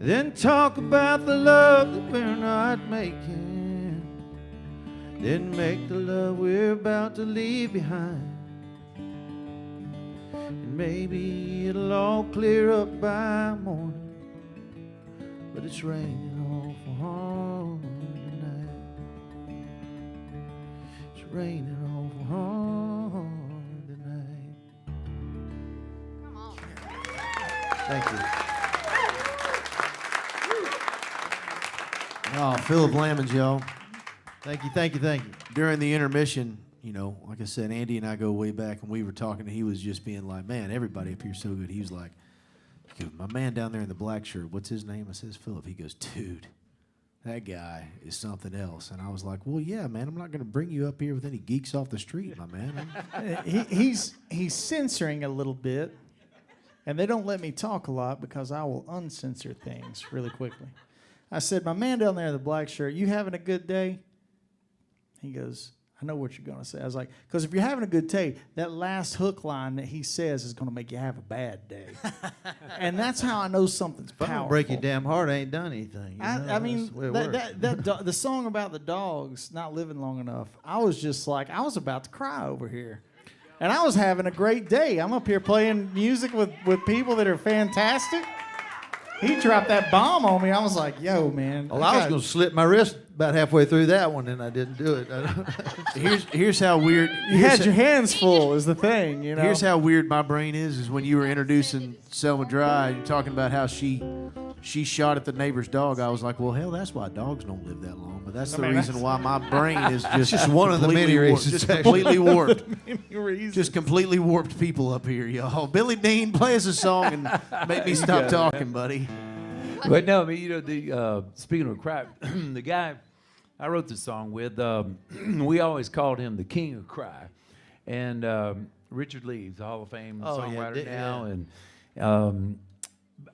Then talk about the love that we're not making. Then make the love we're about to leave behind. And maybe it'll all clear up by morning, but it's raining awful hard tonight. It's raining awful hard tonight. Come on. Thank you. Oh, Phillip Lammonds, y'all. Thank you, thank you, thank you. During the intermission, you know, like I said, Andy and I go way back, and we were talking, and he was just being like, man, everybody up here is so good. He was like, my man down there in the black shirt, what's his name? I says, Phillip. He goes, dude, that guy is something else. And I was like, well, yeah, man, I'm not going to bring you up here with any geeks off the street, my man. He's censoring a little bit, and they don't let me talk a lot because I will uncensor things really quickly. I said, my man down there in the black shirt, you having a good day? He goes, I know what you're going to say. I was like, because if you're having a good day, that last hook line that he says is going to make you have a bad day. And that's how I know something's If I powerful. don't break your damn heart, I ain't done anything. I mean, the song about the dogs not living long enough, I was just like, I was about to cry over here. And I was having a great day. I'm up here playing music with people that are fantastic. He dropped that bomb on me. I was like, yo, man. Well, I was going to slit my wrist about halfway through that one, and I didn't do it. Here's how weird. You had your hands full is the thing, you know. Here's how weird my brain is when you were introducing Selma Dry, you're talking about how she shot at the neighbor's dog. I was like, well, hell, that's why dogs don't live that long. But that's the reason why my brain is just one of the many warped, reasons. just completely warped. reasons. Just completely warped people up here, y'all. Billy Dean, play us a song and make me stop talking, buddy. But no, I mean, you know, the speaking of crap, the guy I wrote the song with, we always called him the King of Cry, and Richard Lee's a Hall of Fame songwriter now, and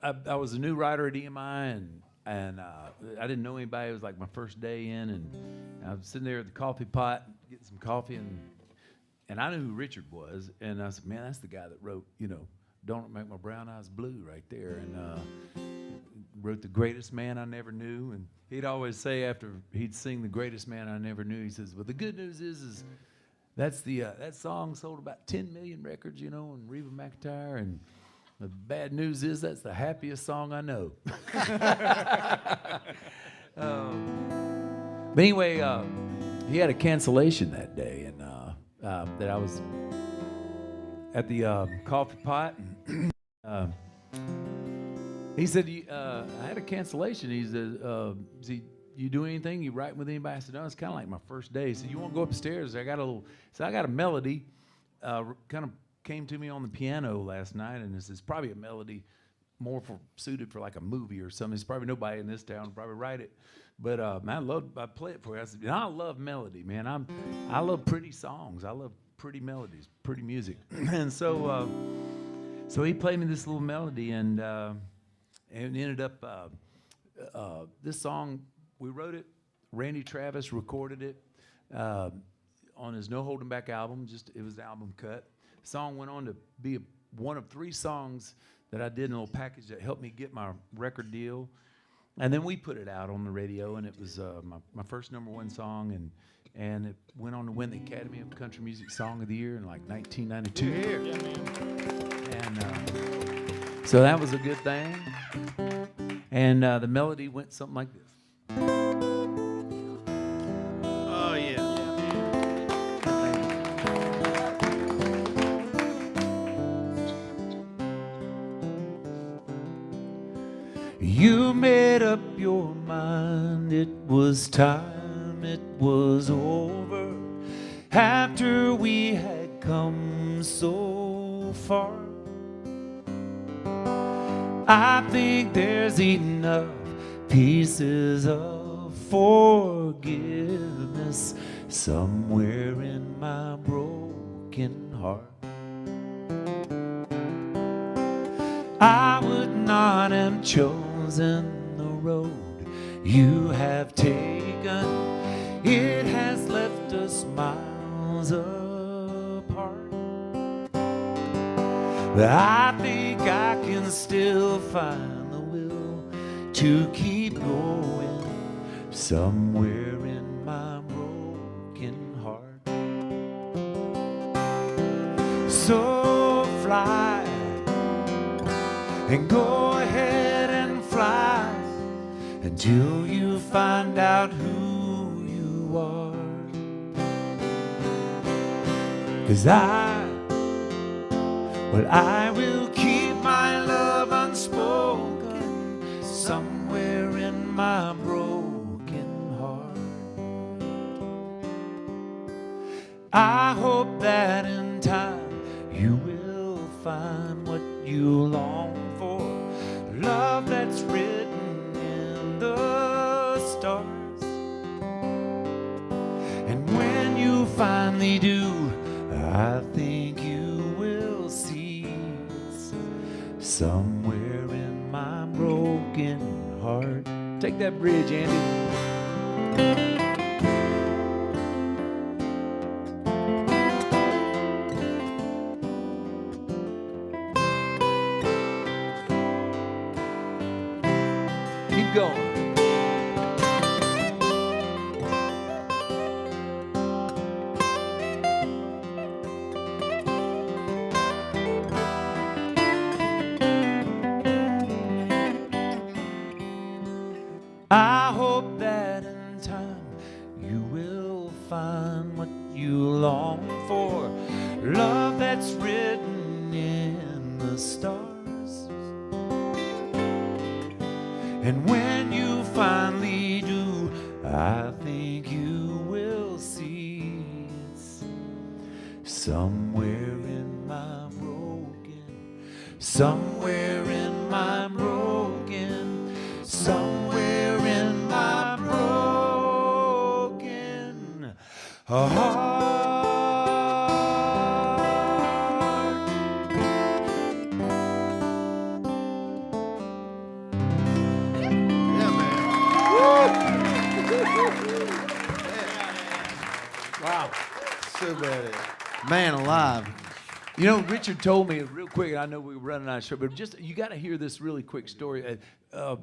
I was a new writer at EMI, and I didn't know anybody. It was like my first day in, and I was sitting there at the coffee pot getting some coffee, and I knew who Richard was, and I said, man, that's the guy that wrote, you know, Don't Make My Brown Eyes Blue right there, and wrote The Greatest Man I Never Knew. And he'd always say after he'd sing The Greatest Man I Never Knew, he says, well, the good news is that's the that song sold about 10 million records, you know, and Reba McEntire, and the bad news is that's the happiest song I know. But anyway, he had a cancellation that day, and that I was at the coffee pot, and he said, I had a cancellation. He said, you do anything? You write with anybody? I said, no, it's kind of like my first day. He said, you want to go upstairs? I got a melody, kind of came to me on the piano last night, and it's probably a melody more suited for like a movie or something. There's probably nobody in this town who probably write it. But man, I play it for you. I said, I love melody, man. I love pretty songs. I love pretty melodies, pretty music. And so he played me this little melody, and it ended up, this song, we wrote it, Randy Travis recorded it on his No Holding Back album, it was the album cut. The song went on to be one of 3 songs that I did in a little package that helped me get my record deal. And then we put it out on the radio, and it was my first #1 song, and it went on to win the Academy of Country Music Song of the Year in like 1992. And so that was a good thing. And the melody went something like this. Oh, yeah. You made up your mind, it was time, it was over, after we had come so far. I think there's enough pieces of forgiveness somewhere in my broken heart. I would not have chosen the road you have taken. It has left us miles apart. but I think I can still find the will to keep going somewhere in my broken heart. So fly and go ahead and fly until you find out who you are. 'Cause I will keep my love unspoken somewhere in my broken heart. I hope that in time you will find what you long for, love that's written in the stars. And when you finally do, I think you will see it's somewhere in my broken heart. Take that bridge, Andy. Keep going. I hope that in time you will find what you long for, love that's written in the stars. And when you finally do, I think you will see it's somewhere in my broken, somewhere in my broken, somewhere in my broken heart. Wow. So bad. Man alive. You know, Richard told me real quick, and I know we were running out of show, but just you got to hear this really quick story.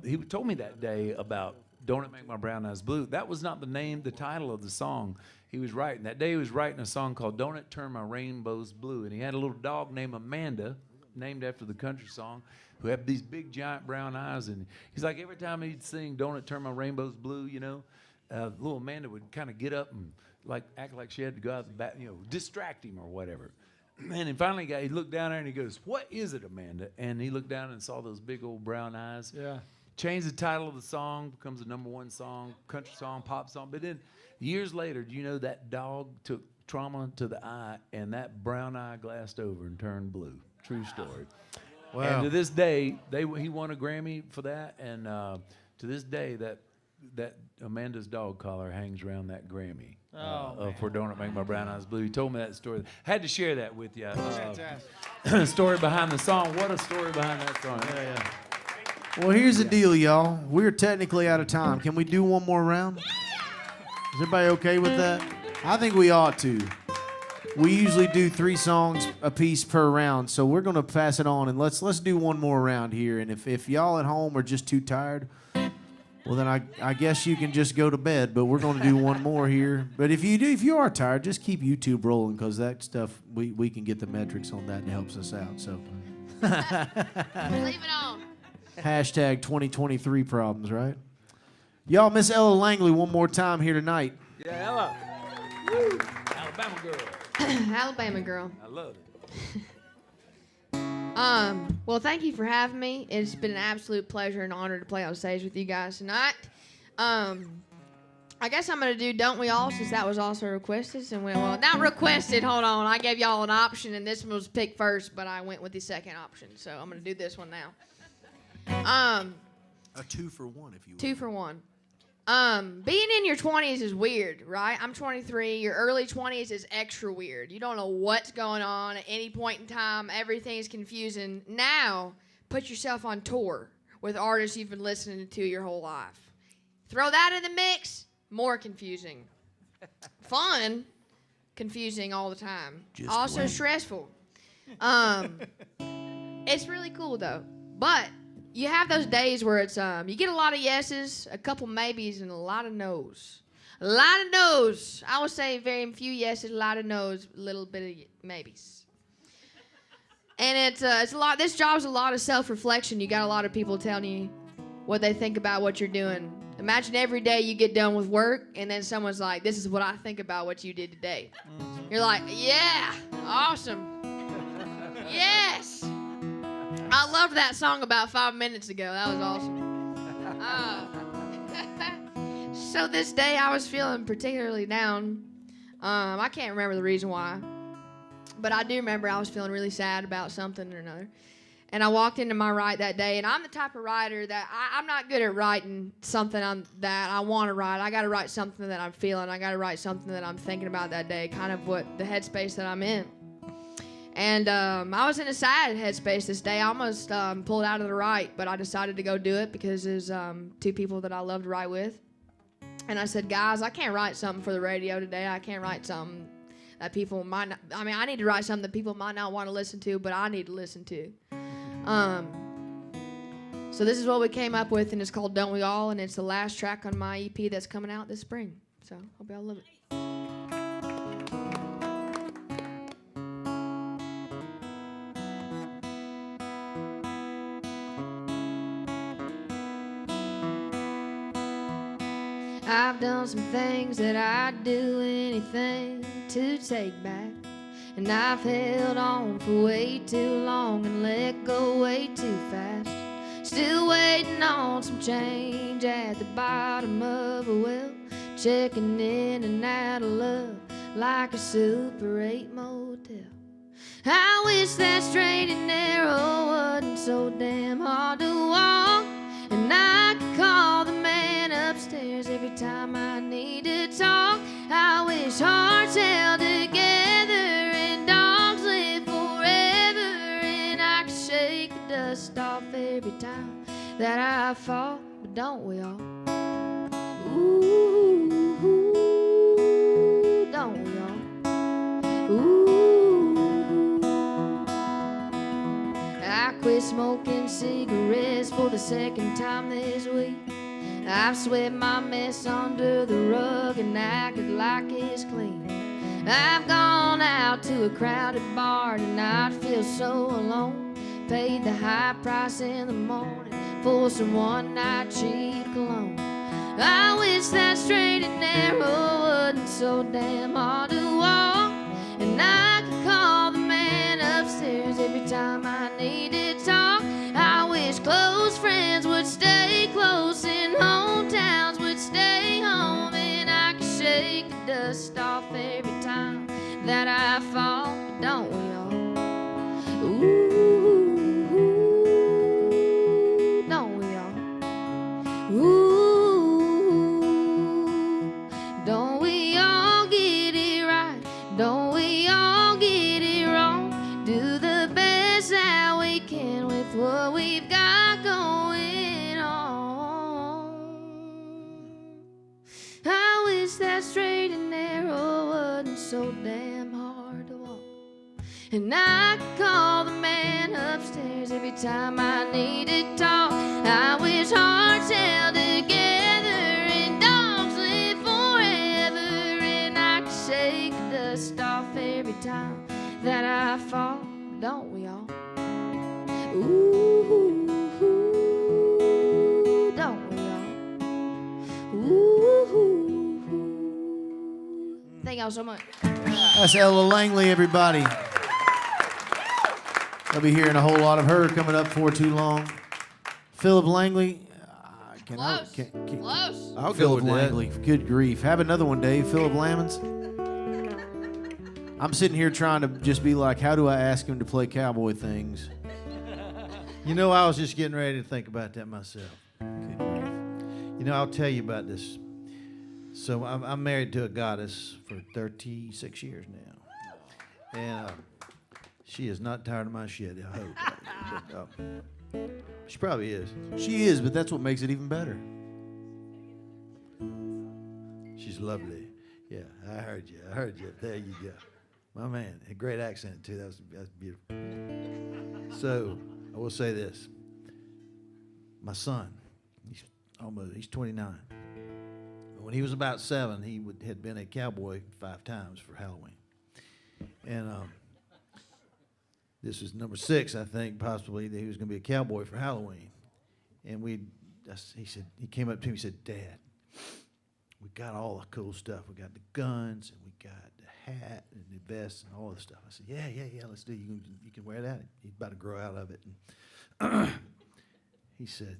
He told me that day about "Don't It Make My Brown Eyes Blue." That was not the title of the song he was writing. That day he was writing a song called "Don't It Turn My Rainbows Blue," and he had a little dog named Amanda, named after the country song, who had these big giant brown eyes. And he's like, every time he'd sing "Don't It Turn My Rainbows Blue," you know, little Amanda would kind of get up and act like she had to go out the back, you know, distract him or whatever. And then finally he looked down there and he goes, "What is it, Amanda?" And he looked down and saw those big old brown eyes. Yeah. Changed the title of the song, becomes a #1 song, country song, pop song. But then years later, do you know that dog took trauma to the eye and that brown eye glassed over and turned blue? True story. Wow. And to this day, he won a Grammy for that. And to this day, that Amanda's dog collar hangs around that Grammy. For "Don't It Make My Brown Eyes Blue." He told me that story. Had to share that with you. Story behind the song. What a story behind that song. Yeah. Well, here's the deal, y'all. We're technically out of time. Can we do one more round? Is everybody okay with that? I think we ought to. We usually do 3 songs a piece per round, so we're going to pass it on, and let's do one more round here. And if y'all at home are just too tired, well, then I guess you can just go to bed, but we're going to do one more here. But if you are tired, just keep YouTube rolling, because that stuff, we can get the metrics on that and it helps us out. So Leave it on. hashtag 2023 problems, right? Y'all, Miss Ella Langley one more time here tonight. Yeah, Ella. Woo. Alabama girl. Alabama girl. I love it. Well, thank you for having me. It's been an absolute pleasure and honor to play on stage with you guys tonight. I guess I'm going to do "Don't We All," since that was also requested. And well, not requested, hold on. I gave y'all an option, and this one was picked first, but I went with the second option. So I'm going to do this one now. A 2 for 1, if you will. 2 for 1. Being in your 20s is weird, right? I'm 23. Your early 20s is extra weird. You don't know what's going on at any point in time. Everything's confusing. Now, put yourself on tour with artists you've been listening to your whole life. Throw that in the mix, more confusing. Fun, confusing all the time. Also stressful. It's really cool though. But you have those days where it's you get a lot of yeses, a couple maybes, and a lot of no's. A lot of no's. I would say very few yeses, a lot of no's, a little bit of maybes. And it's a lot. This job's a lot of self-reflection. You got a lot of people telling you what they think about what you're doing. Imagine every day you get done with work, and then someone's like, "This is what I think about what you did today." You're like, "Yeah, awesome, yes." I loved that song about 5 minutes ago. That was awesome. So this day I was feeling particularly down. I can't remember the reason why. But I do remember I was feeling really sad about something or another. And I walked into my write that day. And I'm the type of writer that I'm not good at writing something that I want to write. I got to write something that I'm feeling. I got to write something that I'm thinking about that day, kind of what the headspace that I'm in. And I was in a sad headspace this day. I almost pulled out of the write, but I decided to go do it because there's 2 people that I love to write with. And I said, guys, I can't write something for the radio today. I can't write something that people might not, I need to write something that people might not want to listen to, but I need to listen to. So this is what we came up with, and it's called Don't We All, and it's the last track on my EP that's coming out this spring. So hope y'all love it. I've done some things that I'd do anything to take back. And I've held on for way too long and let go way too fast. Still waiting on some change at the bottom of a well. Checking in and out of love like a Super 8 motel. I wish that straight and narrow wasn't so damn hard to walk. And I could call the man upstairs every time I need to talk. I wish hearts held together and dogs lived forever. And I could shake the dust off every time that I fall. But don't we all? Ooh, don't we all? Ooh. I quit smoking cigarettes for the second time this week. I've swept my mess under the rug and acted like it's clean. I've gone out to a crowded bar and I feel so alone. Paid the high price in the morning for some one-night cheap cologne. I wish that straight and narrow wasn't so damn hard to walk. And I could call the man upstairs every time I need to talk. I wish close friends would stay close and hometowns would stay home. And I could shake the dust off every time that I fall. But don't we all? Ooh, don't we all? Ooh, don't we all get it right? Don't we all get it wrong? Do the best that we can with what we've got going on. I wish that straight and narrow wasn't so damn hard to walk. And I could call the man upstairs every time I need to talk. I wish hearts held together and dogs live forever. And I could shake the dust off every time that I fall. Don't we all? Ooh, don't we all? Ooh. Thank y'all so much. That's Ella Langley, everybody. I'll be hearing a whole lot of her coming up before too long. Phillip Langley. Close. Close. I'll go Phillip with that. Langley. Good grief. Have another one, Dave. Phillip Lammonds. I'm sitting here trying to just be like, how do I ask him to play cowboy things? You know, I was just getting ready to think about that myself. Good grief. You know, I'll tell you about this. So I'm married to a goddess for 36 years now. And she is not tired of my shit, I hope. But, she probably is. She is, but that's what makes it even better. She's lovely. Yeah, I heard you. There you go. My man, a great accent too. That's beautiful. So I will say this. My son, he's 29. When he was about 7, he had been a cowboy 5 times for Halloween. And this was number 6, I think, possibly, that he was going to be a cowboy for Halloween. And he came up to me and said, Dad, we got all the cool stuff. We got the guns, and we got the hat, and the vest, and all the stuff. I said, yeah, let's do it. You can wear that. He's about to grow out of it. And he said,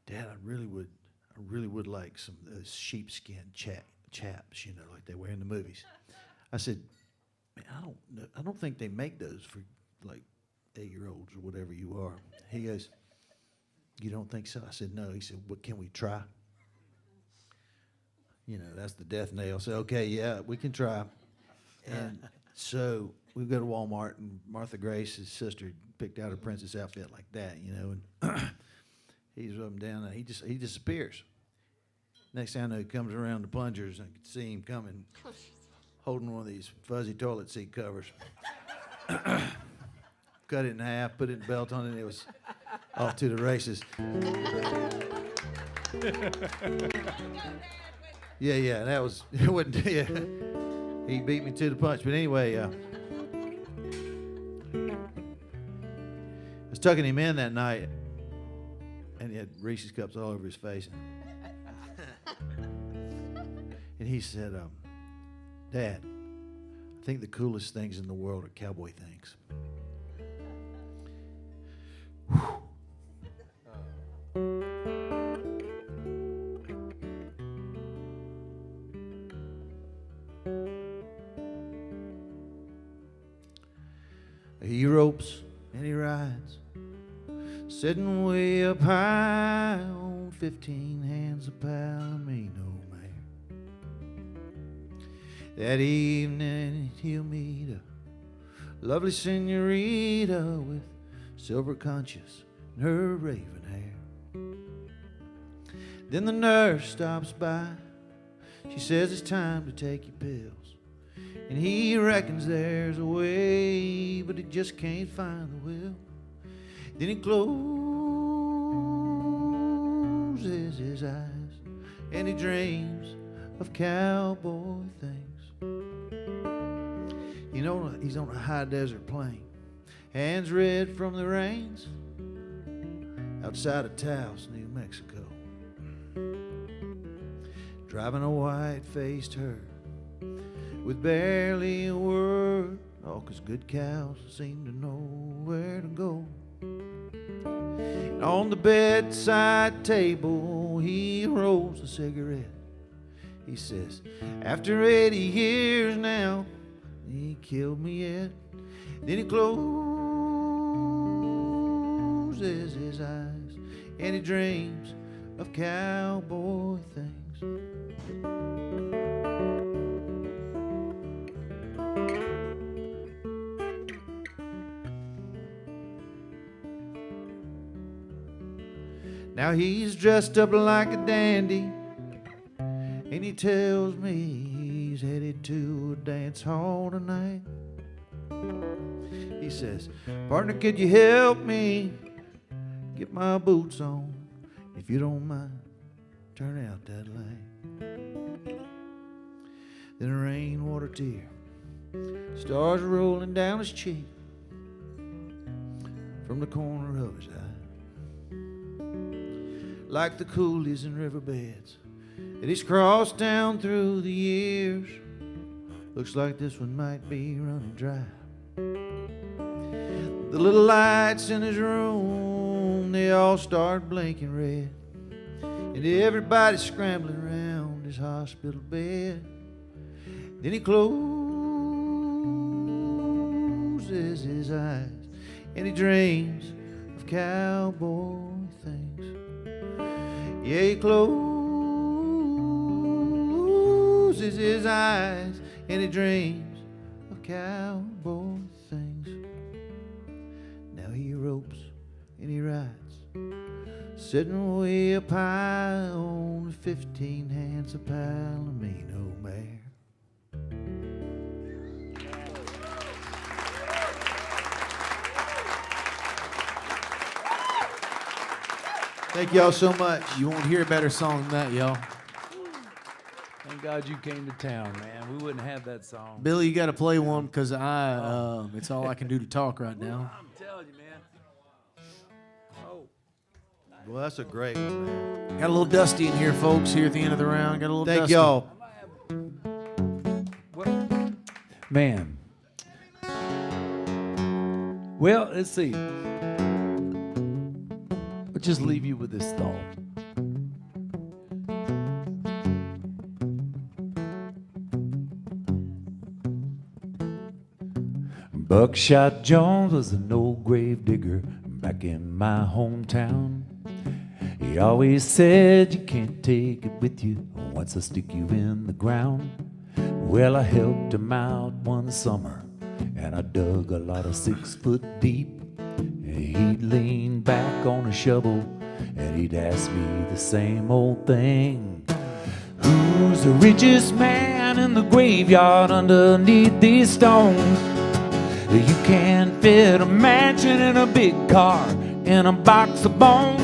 Dad, I really would like some of those sheepskin chaps, like they wear in the movies. I said, man, I don't think they make those for like 8-year-olds or whatever you are. He goes, you don't think so? I said, no. He said, what, can we try? That's the death nail. So, okay, yeah, we can try. And so we go to Walmart, and Martha Grace, his sister, picked out a princess outfit like that, and he's rubbing down, and he disappears. Next thing I know, he comes around the plungers, and I could see him coming, holding one of these fuzzy toilet seat covers. Cut it in half, put it in a belt on it, and it was off to the races. Yeah, that was, it wasn't, yeah. He beat me to the punch. But anyway, I was tucking him in that night, and he had Reese's cups all over his face. And he said, Dad, I think the coolest things in the world are cowboy things. He ropes and he rides, sitting way up high on 15 hands of Palomino mare. That evening he'll meet a lovely senorita with silver conscience and her raven hair. Then the nurse stops by. She says it's time to take your pills. And he reckons there's a way, but he just can't find the will. Then he closes his eyes and he dreams of cowboy things. He's on a high desert plain, hands red from the rains, outside of Taos, New Mexico. Driving a white-faced herd with barely a word, all 'cause good cows seem to know where to go. And on the bedside table he rolls a cigarette. He says, after 80 years now, he killed me yet. Then he closes his eyes and he dreams of cowboy things. Now he's dressed up like a dandy, and he tells me he's headed to a dance hall tonight. He says, partner, could you help me get my boots on? If you don't mind, turn out that light. Then a rainwater tear starts rolling down his cheek from the corner of his eye. Like the coulees and riverbeds that he's crossed down through the years, looks like this one might be running dry. The little lights in his room, they all start blinking red, and everybody's scrambling around his hospital bed. Then he closes his eyes and he dreams of cowboy things. Yeah, he closes his eyes and he dreams of cowboy things. Now he ropes and he rides, sitting way up high on 15 hands of Palomino mare. Thank y'all so much. You won't hear a better song than that, y'all. Thank God you came to town, man. We wouldn't have that song. Billy, you got to play one because it's all I can do to talk right now. I'm telling you, man. Oh. Well, that's a great one, man. Got a little dusty in here, folks, here at the end of the round. Got a little Thank dusty. y'all. Man. Well, let's see. I'll just leave you with this thought. Buckshot Jones was an old grave digger back in my hometown. He always said you can't take it with you once I stick you in the ground. Well, I helped him out one summer and I dug a lot of 6 foot deep. He'd lean back on a shovel and he'd ask me the same old thing. Who's the richest man in the graveyard underneath these stones? You can't fit a mansion in a big car in a box of bones.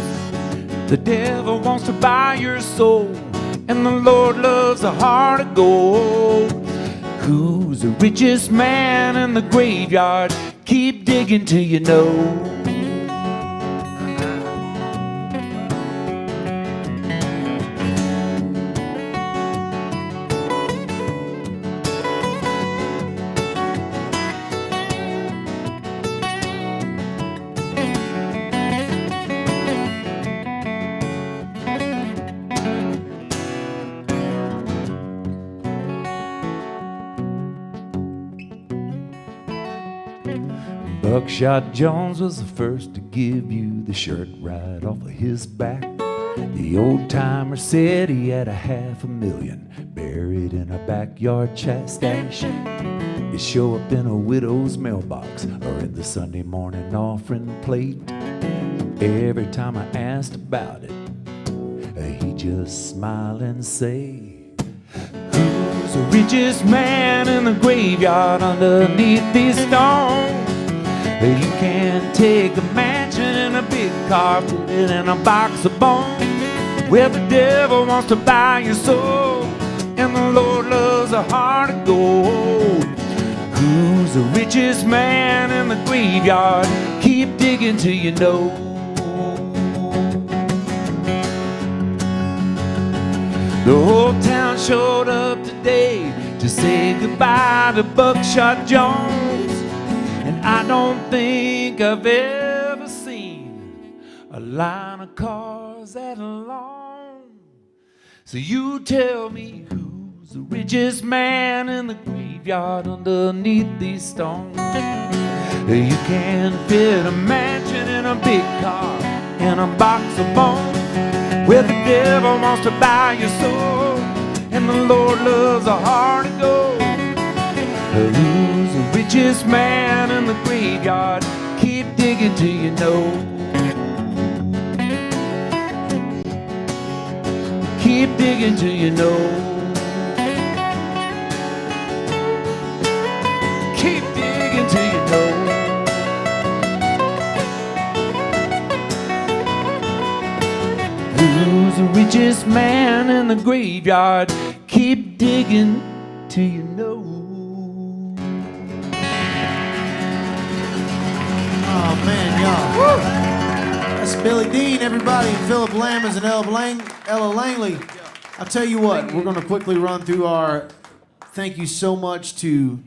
The devil wants to buy your soul, and the Lord loves a heart of gold. Who's the richest man in the graveyard? Keep digging till you know. Buckshot Jones was the first to give you the shirt right off of his back. The old timer said he had $500,000 buried in a backyard stash. It show up in a widow's mailbox or in the Sunday morning offering plate. Every time I asked about it, he just smile and say, who's the richest man in the graveyard underneath these stones? You can't take a mansion in a big car, put it in a box of bones. Well, the devil wants to buy your soul, and the Lord loves a heart of gold. Who's the richest man in the graveyard? Keep digging till you know. The whole town showed up today to say goodbye to Buckshot Jones. And I don't think I've ever seen a line of cars that long. So you tell me who's the richest man in the graveyard underneath these stones? You can't fit a mansion in a big car in a box of bones. Well, the devil wants to buy your soul, and the Lord loves a heart of gold. Who's the richest man in the graveyard? Keep digging till you know. Keep digging till you know. Keep digging till you know. Who's the richest man in the graveyard? Keep digging till you know. Oh, man, y'all. Woo. That's Billy Dean, everybody, and Phillip Lammonds and Ella Langley. I'll tell you what, we're going to quickly run through our thank you so much to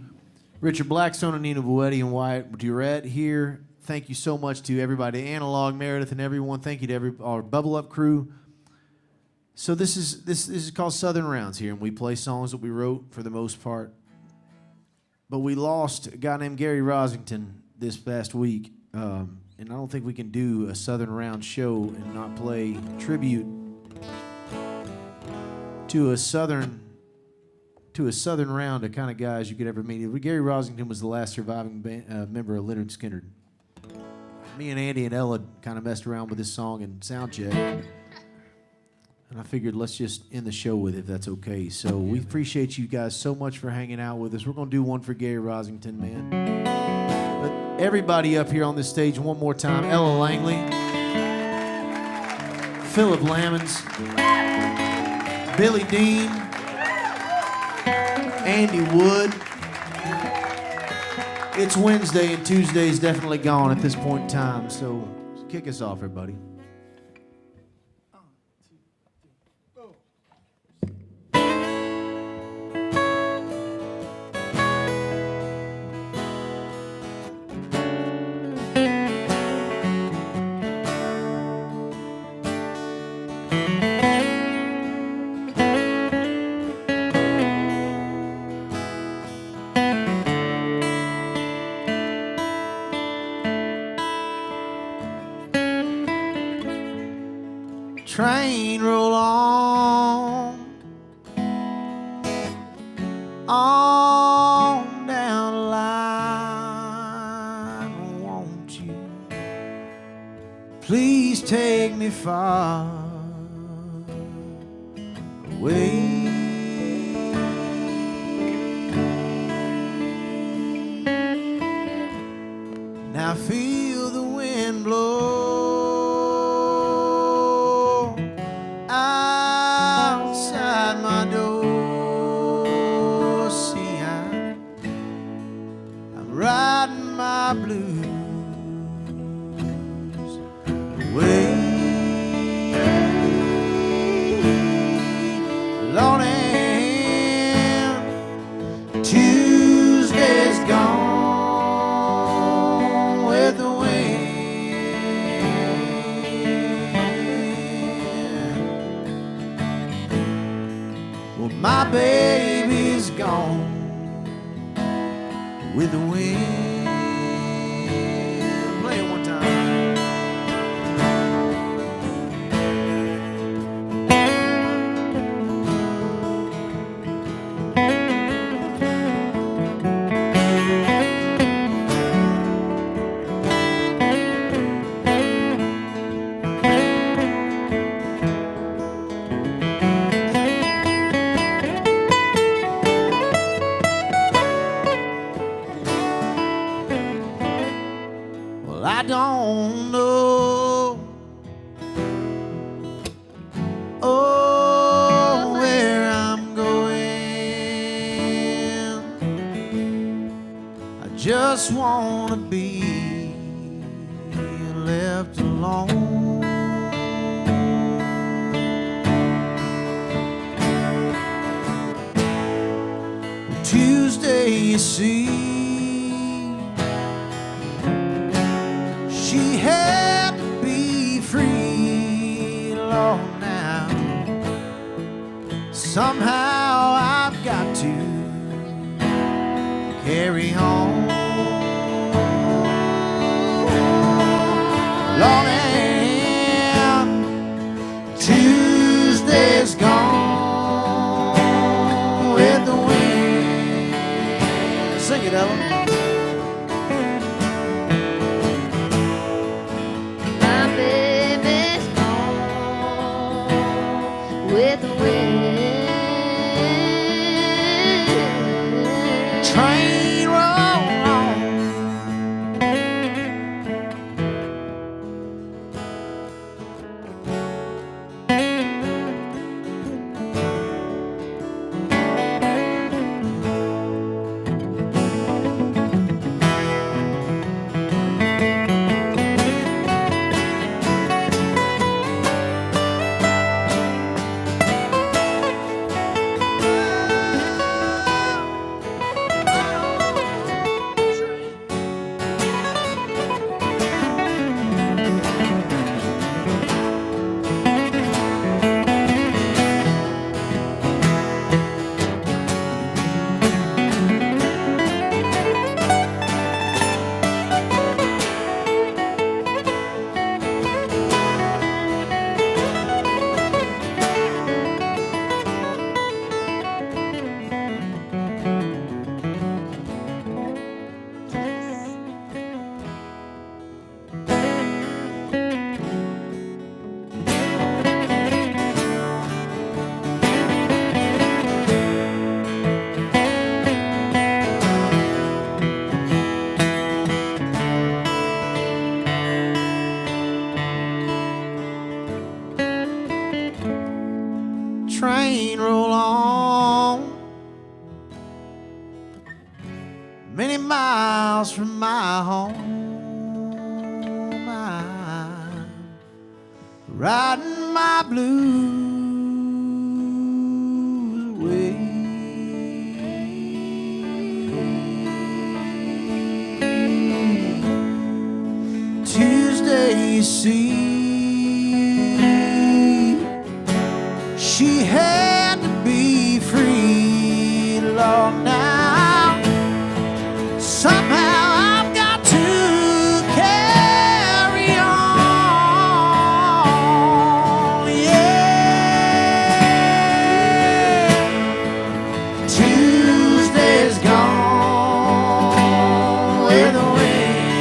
Richard Blackstone and Nina Bueti and Wyatt Durrette here. Thank you so much to everybody, Analog, Meredith, and everyone. Thank you to our Bubble Up crew. So this is called Southern Rounds here, and we play songs that we wrote for the most part. But we lost a guy named Gary Rosington this past week, and I don't think we can do a Southern Round show and not play tribute to a Southern Round of kind of guys you could ever meet. Gary Rosington was the last surviving member of Leonard Skinner. Me and Andy and Ella kind of messed around with this song and sound check, and I figured let's just end the show with it if that's okay. So we appreciate you guys so much for hanging out with us. We're going to do one for Gary Rosington, man. But everybody up here on this stage one more time. Ella Langley. Phillip Lammonds, Billy Dean, Andy Wood. It's Wednesday and Tuesday's definitely gone at this point in time, so kick us off, everybody. Train roll on down the line, won't you please take me far away? Now feel the wind blow outside my door. See, I'm riding my blues away. Lord, and Tuesday's gone with the wind. Well, my baby's gone with the wind. Play it one time. Well, I don't know, oh, where I'm going. I just wanna be left alone. Tuesday, you see, she had to be free, Lord, now. Somehow I've got to carry on. Lord, and Tuesday's gone with the wind. Sing it, Ella. My baby's gone with the wind. Train roll miles from my home, I'm riding my blues away. Tuesday, you see, she had to be free long now. Somehow I've got to carry on, yeah. Tuesday's gone with the wind.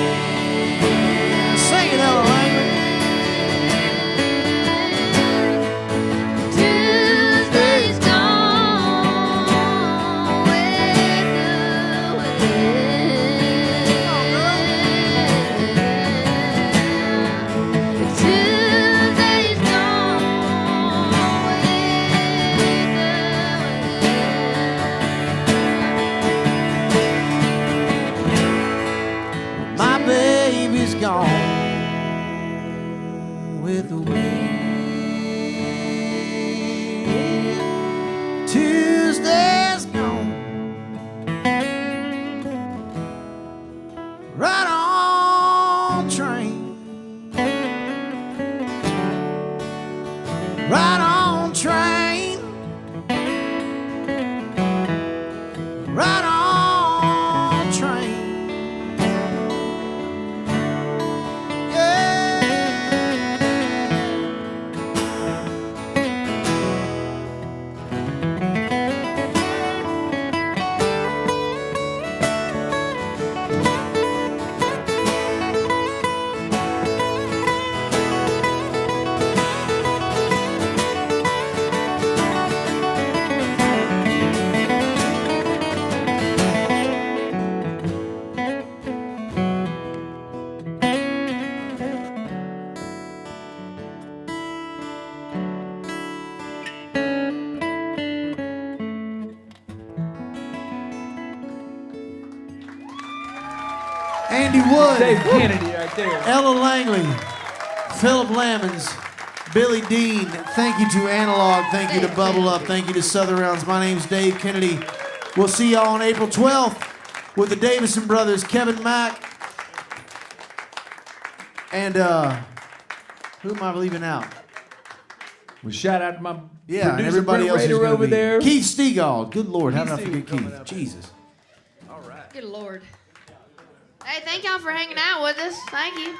Sing it, Ella Langley. Tuesday's gone with the wind. Tuesday's gone with the wind. My baby's gone with the wind. Tuesday's gone. Right on train. Right on train. Right on train. Andy Wood, Dave Kennedy right there. Ella Langley, Phillip Lammonds, Billy Dean. Thank you to Analog. Thank you to Bubble Up. Thank you to Southern Rounds. My name's Dave Kennedy. We'll see y'all on April 12th with the Davison brothers, Kevin Mack, and who am I leaving out? Well, shout out to my Yeah, and producer, everybody Brent else is Rader gonna over be. there. Keith Stegall. Good Lord, how did I Keith forget Stegall coming Keith? up. Jesus. Good Lord. Hey, thank y'all for hanging out with us. Thank you.